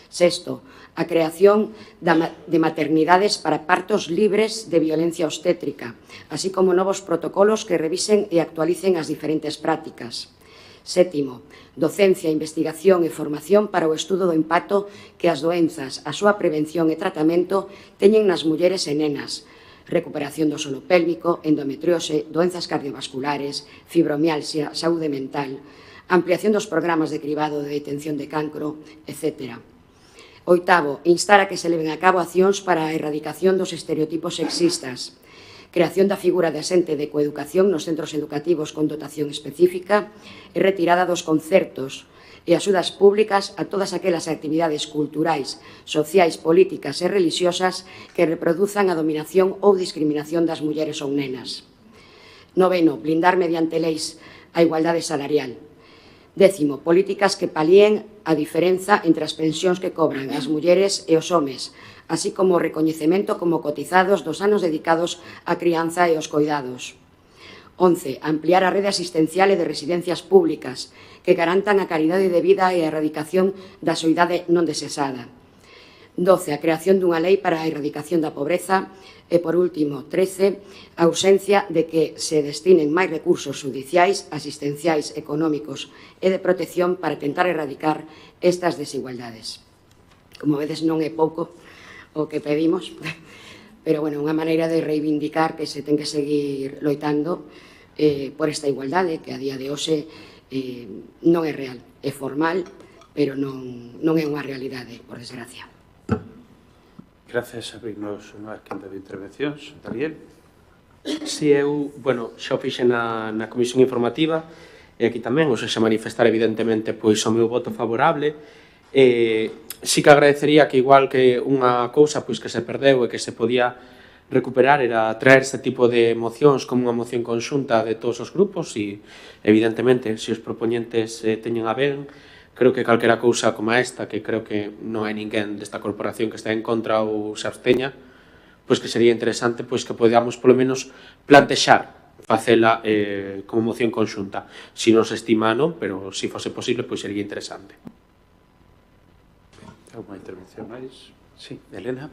Sexto, a creación de maternidades para partos libres de violencia obstétrica, así como novos protocolos que revisen e actualicen as diferentes prácticas. Sétimo, docencia, investigación e formación para o estudo do impacto que as doenzas, a súa prevención e tratamento teñen nas mulleres e nenas, recuperación do solo pélvico, endometriose, doenzas cardiovasculares, fibromialgia, saúde mental, ampliación dos programas de cribado de detención de cancro, etc. Oitavo, instar a que se leven a cabo accións para a erradicación dos estereotipos sexistas, creación da figura de asente de coeducación nos centros educativos con dotación específica e retirada dos concertos e axudas públicas a todas aquelas actividades culturais, sociais, políticas e religiosas que reproduzan a dominación ou discriminación das mulleres ou nenas. Noveno, blindar mediante leis a igualdade salarial. Décimo, políticas que palíen a diferenza entre as pensións que cobran as mulleres e os homes, así como o recoñecemento como cotizados dos anos dedicados á crianza e aos coidados. 11. Ampliar a rede asistencial e de residencias públicas que garantan a calidade de vida e a erradicación da soidade non desexada. 12. A creación dunha lei para a erradicación da pobreza. E, por último, 13. A ausencia de que se destinen máis recursos xudiciais, asistenciais, económicos e de protección para tentar erradicar estas desigualdades. Como vedes, non é pouco o que pedimos, pero, bueno, unha maneira de reivindicar que se ten que seguir loitando por esta igualdade que a día de hoxe non é real, é formal, pero non é unha realidade, por desgracia. Gracias, abrimos unha quinta de intervencións. Daniel? Si eu, bueno, xa o fixe na comisión informativa e aquí tamén, ou seja, manifestar evidentemente pois o meu voto favorable. Si que agradecería que igual que unha cousa pois que se perdeu e que se podía recuperar era traer este tipo de mocións como unha moción conxunta de todos os grupos e evidentemente se os propoñentes teñen a ben, creo que calquera cousa como esta, que creo que non hai ninguén desta corporación que está en contra ou se absteña, pois que sería interesante pois que podamos polo menos plantexar facela como moción conxunta. Si non se estima, non, pero se fose posible, pois sería interesante. Alguna intervención máis? Sí, Elena?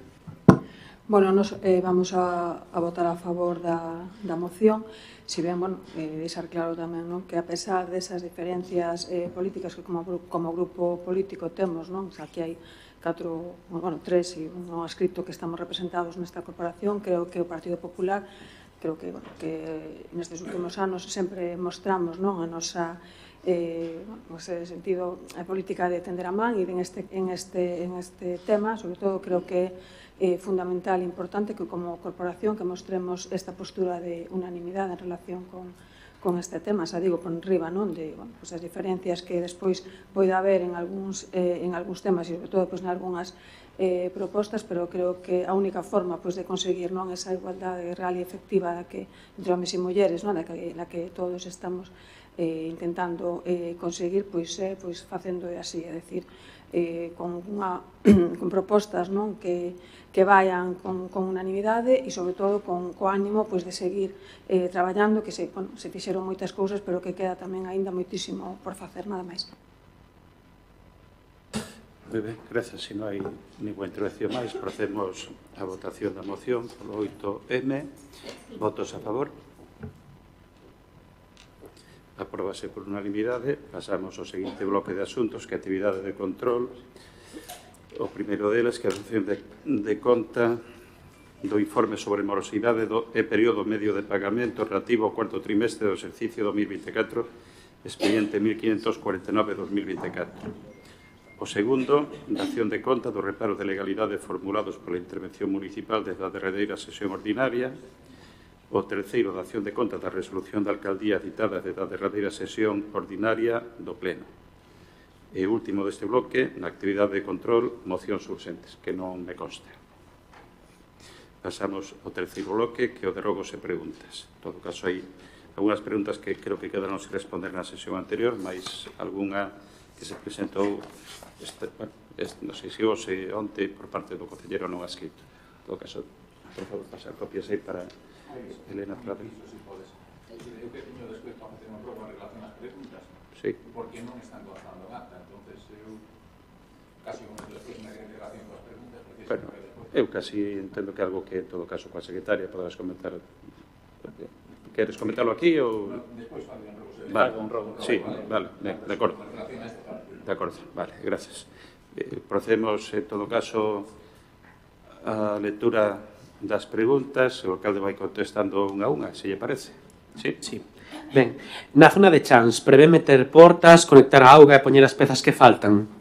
Bueno, nos vamos a votar a favor da moción, si ben, bueno, deixar claro tamén, non, que a pesar desas diferencias políticas que como grupo político temos, non, xa que hai 3 e un adscrito que estamos representados nesta corporación, creo que o Partido Popular, creo que, bueno, que nestes últimos anos sempre mostramos, non, a nosa ese sentido, a política de tender a man e en este tema, sobre todo, creo que é fundamental e importante que como corporación que mostremos esta postura de unanimidade en relación con este tema, xa digo, por riba, non, de, bueno, pues as diferencias que despois poida haber en algúns temas e, sobre todo, pues, en algunhas propostas, pero creo que a única forma, pues, de conseguir, non, esa igualdade real e efectiva da que entre homens e mulleres, non, da que todos estamos intentando conseguir, pois facendo así, é dicir, con propostas, non, que vayan con unanimidade e, sobre todo, co ánimo de seguir traballando, que se fixeron moitas cousas, pero que queda tamén aínda moitísimo por facer, nada máis. Moi ben, gracias. Se non hai ninguna intervención máis, procedemos á votación da moción polo 8M. Votos a favor? Apróbase por unanimidade. Pasamos ao seguinte bloque de asuntos, que é actividade de control. O primeiro deles, que é a recepción de conta do informe sobre morosidade e período medio de pagamento relativo ao cuarto trimestre do exercicio 2024, expediente 1549-2024. O segundo, dación de conta dos reparos de legalidade formulados pola intervención municipal desde a derradeira sesión ordinaria. O terceiro, dación de conta da resolución da alcaldía citada desde a derradeira sesión ordinaria do Pleno. E o último deste bloque, na actividade de control, mocións urxentes, que non me consta. Pasamos ao terceiro bloque, que é o de rogos e preguntas. En todo caso, hai algunhas preguntas que creo que quedaron sin responder na sesión anterior, máis algunha que se presentou, non sei se hoxe onte, por parte do concelleiro non adscrito. En todo caso, por favor, pasar copias aí para Elena Prado. Eu que teño despois para facer un rogo en relación ás preguntas, porque non están constando en acta, entonces eu casi como despois unha relación coas preguntas, bueno, eu casi entendo que algo que, en todo caso, coa secretaria poderás comentar. Queres comentarlo aquí ou... Despois fago un rogo. Vale, sí, vale, de acordo. De acordo, vale, gracias. Procedemos, en todo caso, a lectura das preguntas. O alcalde vai contestando unha a unha, se lle parece. Sí? Sí. Ben, na zona de Chans, prevé meter portas, conectar a auga e poñer as pezas que faltan?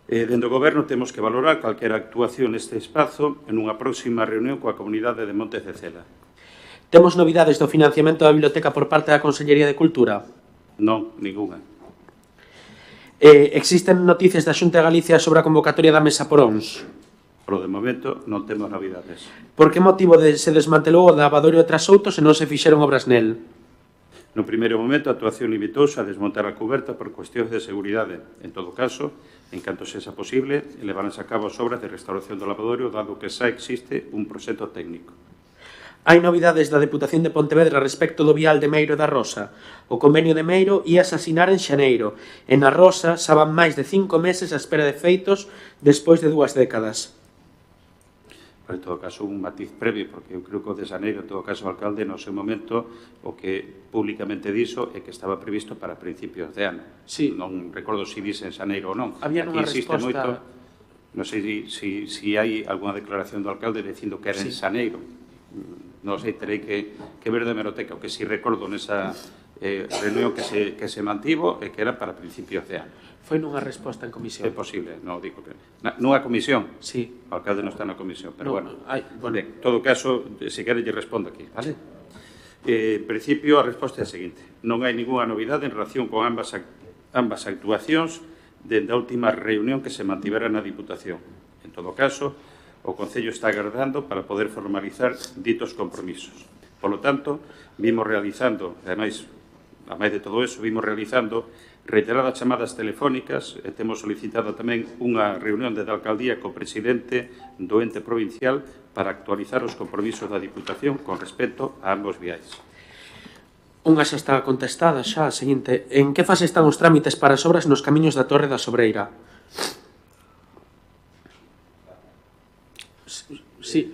Dende o Goberno temos que valorar calquera actuación neste espazo en unha próxima reunión coa comunidade de Montes de Cela. Temos novidades do financiamento da biblioteca por parte da Consellería de Cultura? Non, ninguna. Existen noticias da Xunta de Galicia sobre a convocatoria da mesa por ONS? Por de momento non temos novidades. Por que motivo se desmantelou o lavadorio de Trasoutos e non se fixeron obras nel? No primeiro momento, a actuación limitouse a desmontar a cuberta por cuestións de seguridade. En todo caso, en canto sexa posible, levaránse a cabo as obras de restauración do lavadorio, dado que xa existe un proxecto técnico. Hai novidades da Deputación de Pontevedra respecto do vial de Meiro da Rosa. O convenio de Meiro ia asasinar en xaneiro. E na Rosa xa van máis de 5 meses á espera de feitos despois de 2 décadas. En todo caso, un matiz previo, porque eu creo que o de xaneiro, en todo caso, o alcalde, no seu momento, o que públicamente dixo é que estaba previsto para principios de ano. Sí. Non recordo se dixen xaneiro ou non. Había unha resposta... Non sei se hai algunha declaración do alcalde dicindo que era en xaneiro. Non sei, terei que ver de hemeroteca, o que si recordo nesa reunión que se mantivo e que era para principios de ano. Foi nunha resposta en comisión. É posible, non digo que... Nunha comisión? Sí. O alcalde non está na comisión, pero bueno. Bueno. En todo caso, se quere, lle respondo aquí, vale? En principio, a resposta é a seguinte. Non hai ninguna novidade en relación con ambas actuacións dende a última reunión que se mantivera na Diputación. En todo caso, o Concello está agardando para poder formalizar ditos compromisos. Por lo tanto, vimos realizando, ademais de todo eso, vimos realizando reiteradas chamadas telefónicas e temos solicitado tamén unha reunión da alcaldía co presidente do ente provincial para actualizar os compromisos da Diputación con respecto a ambos viais. Unha xa está contestada xa, a seguinte. En que fase están os trámites para as obras nos camiños da Torre da Sobreira? Sí,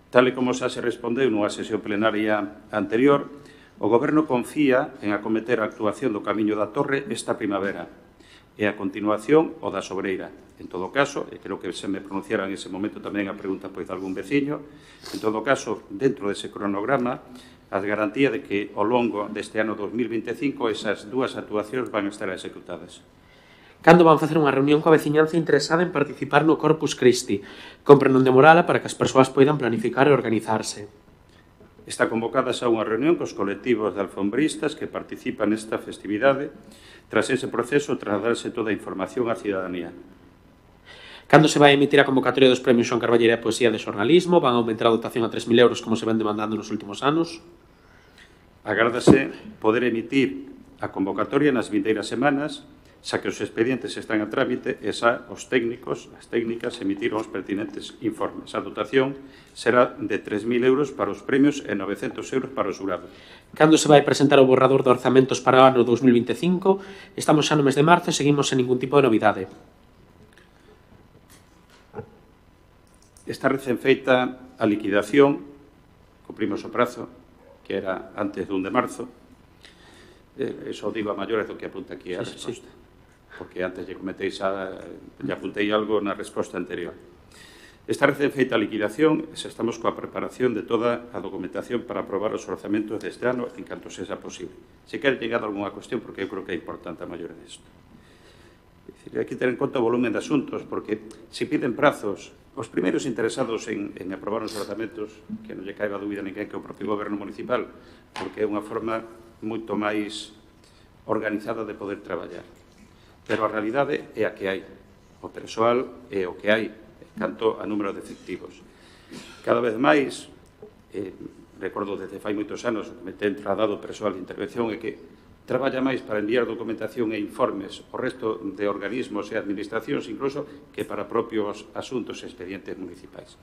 tal e como xa se respondeu nunha sesión plenaria anterior, o Goberno confía en acometer a actuación do Camiño da Torre esta primavera e a continuación o da Sobreira. En todo caso, e creo que se me pronunciara en ese momento tamén a pregunta pois de algún veciño, en todo caso, dentro dese cronograma, as garantía de que ao longo deste ano 2025 esas dúas actuacións van a estar executadas. Cando van facer unha reunión coa veciñanza interesada en participar no Corpus Christi? Compre non demorala para que as persoas poidan planificar e organizarse. Está convocada xa unha reunión cos colectivos de alfombristas que participan nesta festividade. Tras ese proceso, trasladarse toda a información á cidadanía. Cando se vai emitir a convocatoria dos premios Xoán Carballera e Poesía de Xornalismo? Van a aumentar a dotación a 3.000 euros como se ven demandando nos últimos anos? Agárdase poder emitir a convocatoria nas vindeiras semanas, xa que os expedientes están a trámite e xa os técnicos, as técnicas, emitiron os pertinentes informes. A dotación será de 3.000 euros para os premios e 900 euros para o xurado. Cando se vai presentar o borrador de orzamentos para o ano 2025? Estamos xa no mes de marzo e seguimos sen ningún tipo de novidade. Está recén feita a liquidación, cumprimos o prazo, que era antes do 1 de marzo. Eso digo a maiores do que apunta aquí a resposta. Porque antes lle comentei lle apuntei algo na resposta anterior. Está recén feita a liquidación e estamos coa preparación de toda a documentación para aprobar os orzamentos deste ano en canto sexa posible. Se quere llegar a alguna cuestión, porque eu creo que é importante a maior disto. Hai que ter en conta o volumen de asuntos, porque se piden prazos, os primeiros interesados en aprobar os orzamentos, que non lle caiba dúbida ninguén que o propio goberno municipal, porque é unha forma moito máis organizada de poder traballar. Pero a realidade é a que hai. O persoal é o que hai, canto a número de efectivos. Cada vez máis, recordo desde fai moitos anos, me ten trasladado o persoal de intervención, é que traballa máis para enviar documentación e informes ao resto de organismos e administracións, incluso que para propios asuntos e expedientes municipais.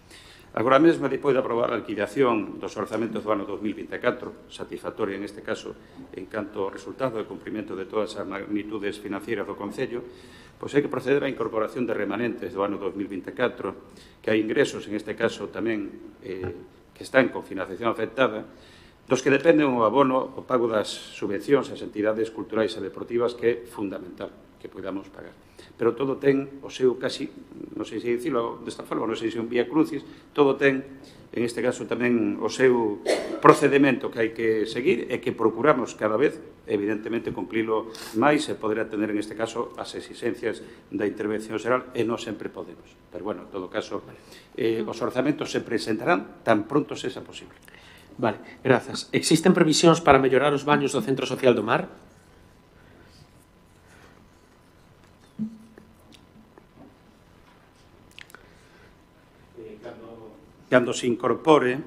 Agora mesmo, depois de aprobar a liquidación dos orzamentos do ano 2024, satisfactoria en este caso en canto ao resultado e cumprimento de todas as magnitudes financieras do Concello, pois hai que proceder á incorporación de remanentes do ano 2024, que hai ingresos, en este caso tamén, que están con financiación afectada, dos que dependen o abono, o pago das subvencións ás entidades culturais e deportivas, que é fundamental que podamos pagar. Pero todo ten o seu casi, non sei se dicilo desta forma, non sei se un vía crucis, todo ten, en este caso tamén, o seu procedimento que hai que seguir e que procuramos cada vez, evidentemente, cumplilo máis e poder atender, en este caso, as exigencias da intervención xeral, e non sempre podemos. Pero, bueno, en todo caso, os orzamentos se presentarán tan pronto sexa posible. Vale, grazas. Existen previsións para mellorar os baños do Centro Social do Mar? Cando se incorpore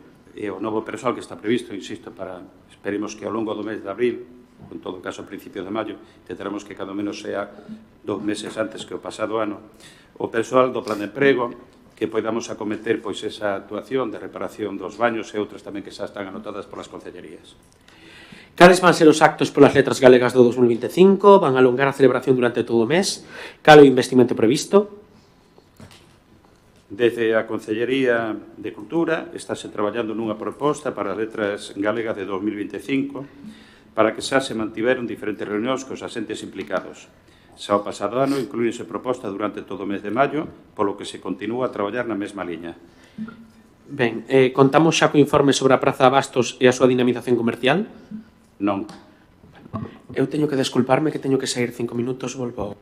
o novo persoal que está previsto, insisto, esperemos que ao longo do mes de abril, en todo caso a principios de maio, intentaremos que cada menos sea 2 meses antes que o pasado ano, o persoal do plan de emprego, que podamos acometer pois esa actuación de reparación dos baños e outras tamén que xa están anotadas polas concellerías. Cales van ser os actos polas letras galegas do 2025? Van alongar a celebración durante todo o mes? Cal é o investimento previsto? Desde a Concellería de Cultura estáse traballando nunha proposta para as letras galegas de 2025 para que xa se mantiveron diferentes reunións cos asentes implicados. Xa o pasado ano incluínse proposta durante todo o mes de maio, polo que se continúa a traballar na mesma liña. Ben, contamos xa co informe sobre a Praza Abastos e a súa dinamización comercial? Non. Eu teño que desculparme que teño que sair 5 minutos, volvo.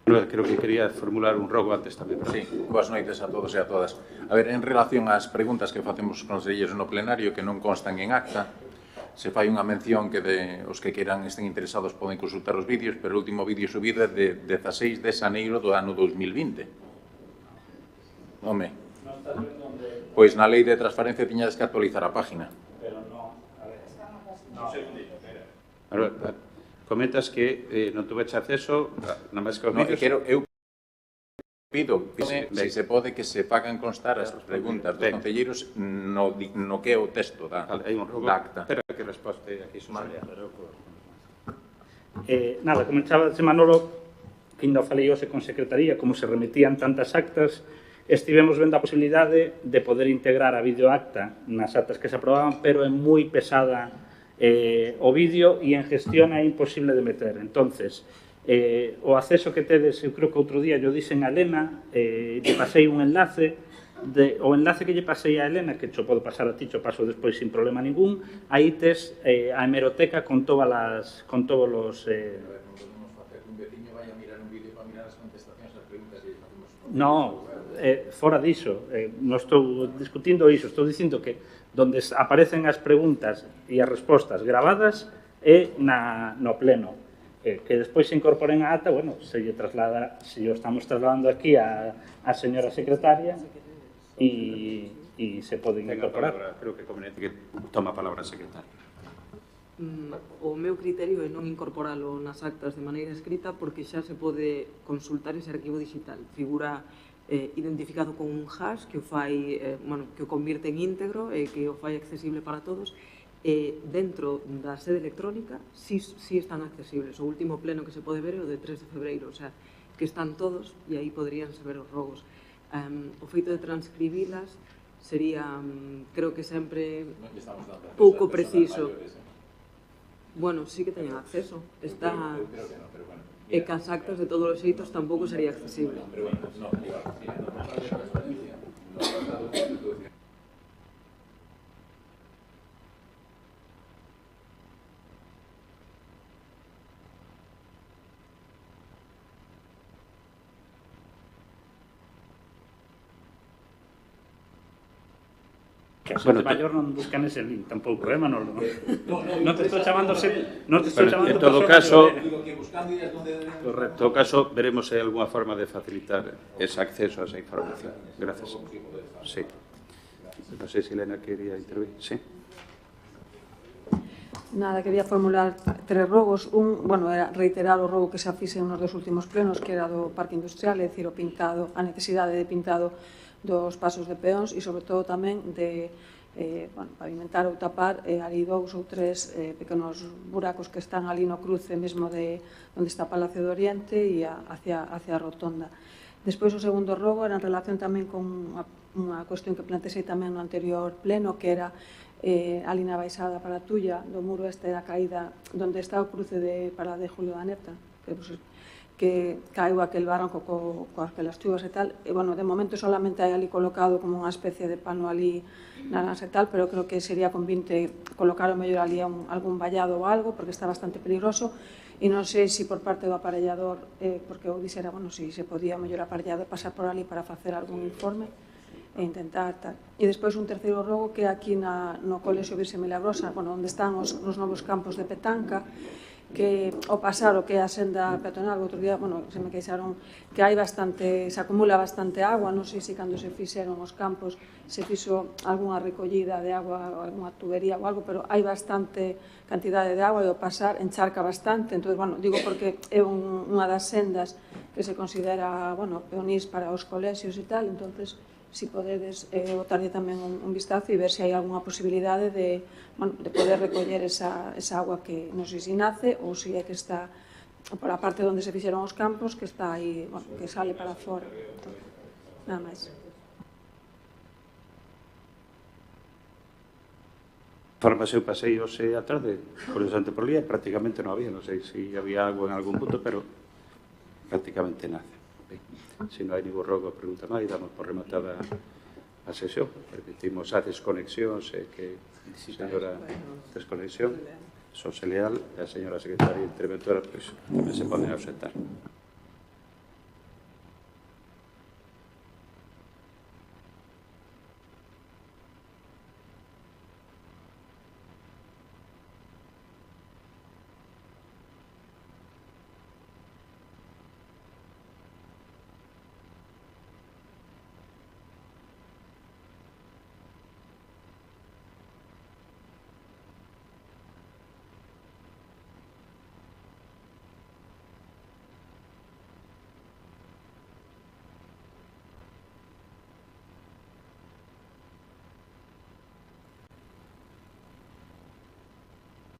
Manuel, creo que quería formular un rogo antes tamén. Sí, boas noites a todos e a todas. A ver, en relación ás preguntas que facemos os conselleiros no plenario que non constan en acta, se fai unha mención que os que queiran estén interesados poden consultar os vídeos, pero o último vídeo subido é de 16 de xaneiro do ano 2020. Home, pois na lei de transparencia tiñades que actualizar a página. Manuel, comentas que non tuveche acceso na máis que os vídeos. Eu pido se se pode que se fagan constar as preguntas dos concelleiros no que é o texto da acta. Espera que resposte aquí Susana. Nada, comenzaba Manolo, que ainda falei hoxe con Secretaría, como se remitían tantas actas, estivemos vendo a posibilidade de poder integrar a videoacta nas actas que se aprobaban, pero é moi pesada o vídeo e en gestión é imposible de meter. Entonces, o acceso que tedes, eu creo que outro día yo dixen a Elena, lle pasei un enlace, o enlace que lle pasei a Elena, que xo podo pasar a ti, xo paso despois sin problema ningún, aí tes a hemeroteca con todos os... No, fora diso, non estou discutindo iso, estou dicindo que donde aparecen as preguntas e as respostas gravadas é no pleno. Que despois se incorporen a ata, bueno, se lle traslada, se o estamos trasladando aquí a señora secretaria e se poden incorporar. Creo que é conveniente que toma a palabra a secretaria. O meu criterio é non incorporalo nas actas de maneira escrita porque xa se pode consultar ese arquivo digital. Figura identificado con un hash que o fai, que o convirte en íntegro e que o fai accesible para todos. Dentro da sede electrónica si están accesibles. O último pleno que se pode ver é o de 3 de febreiro, o sea, que están todos e aí poderíanse ver os rogos. O feito de transcribilas sería, creo que sempre pouco preciso. Bueno, sí que teñen acceso. Está... E que as actas de todos os xeitos tampouco sería accesible. Que a xente maior non buscan ese link tampouco, Manolo? Non te estou chamando... En todo caso, en todo caso, veremos se hai alguna forma de facilitar ese acceso a esa información. Gracias. Sí. Non sei se Elena quería intervir. Sí. Nada, quería formular 3 rogos. Bueno, era reiterar o rogo que se fixe nos dos últimos plenos, que era do Parque Industrial, é dicir, o pintado, a necesidade de pintado dos pasos de peóns e, sobre todo, tamén de pavimentar ou tapar ali 2 ou 3 pequenos buracos que están ali no cruce mesmo de onde está Palacio do Oriente e hacia a Rotonda. Despois, o segundo rogo era en relación tamén con unha cuestión que plantexei tamén no anterior pleno, que era ali na baixada para a Tulla do muro este da caída onde está o cruce para de Julio Daneta, que caiu aquel barranco coas aquelas chuvas e tal, e, bueno, de momento solamente hai ali colocado como unha especie de pano ali naranja e tal, pero creo que sería convinte colocar o mellor ali algún vallado ou algo, porque está bastante peligroso, e non sei se por parte do aparellador, porque eu dixera, bueno, se podía o mellor aparellador pasar por ali para facer algún informe e intentar tal. E despois un terceiro rogo que é aquí no Colexio Virxe Milagrosa, bueno, onde están os novos campos de petanca, que ao pasar o que é a senda peatonal, outro día, bueno, se me queixaron que hai bastante, se acumula bastante agua, non sei se cando se fixeron os campos se fixo algunha recollida de agua, algunha tubería ou algo, pero hai bastante cantidade de agua e ao pasar encharca bastante, entón, bueno, digo porque é unha das sendas que se considera, bueno, peonís para os colexios e tal, entonces si podedes botarlle tamén un vistazo e ver se hai algunha posibilidade de poder recoller esa agua que non sei se nace ou se é que está por a parte onde se fixeron os campos, que está aí, que sale para fora. Nada máis. Formas eu pasei hoxe a tarde, curiosamente por día, prácticamente non había, non sei se había agua en algún punto, pero prácticamente nada. Se non hai ningún rogo, pregunta máis, damos por rematada a a sesión. Permitimos a desconexións que a señora desconexión, Xosé Leal e a señora secretaria interventora, pois, se poden ausentar.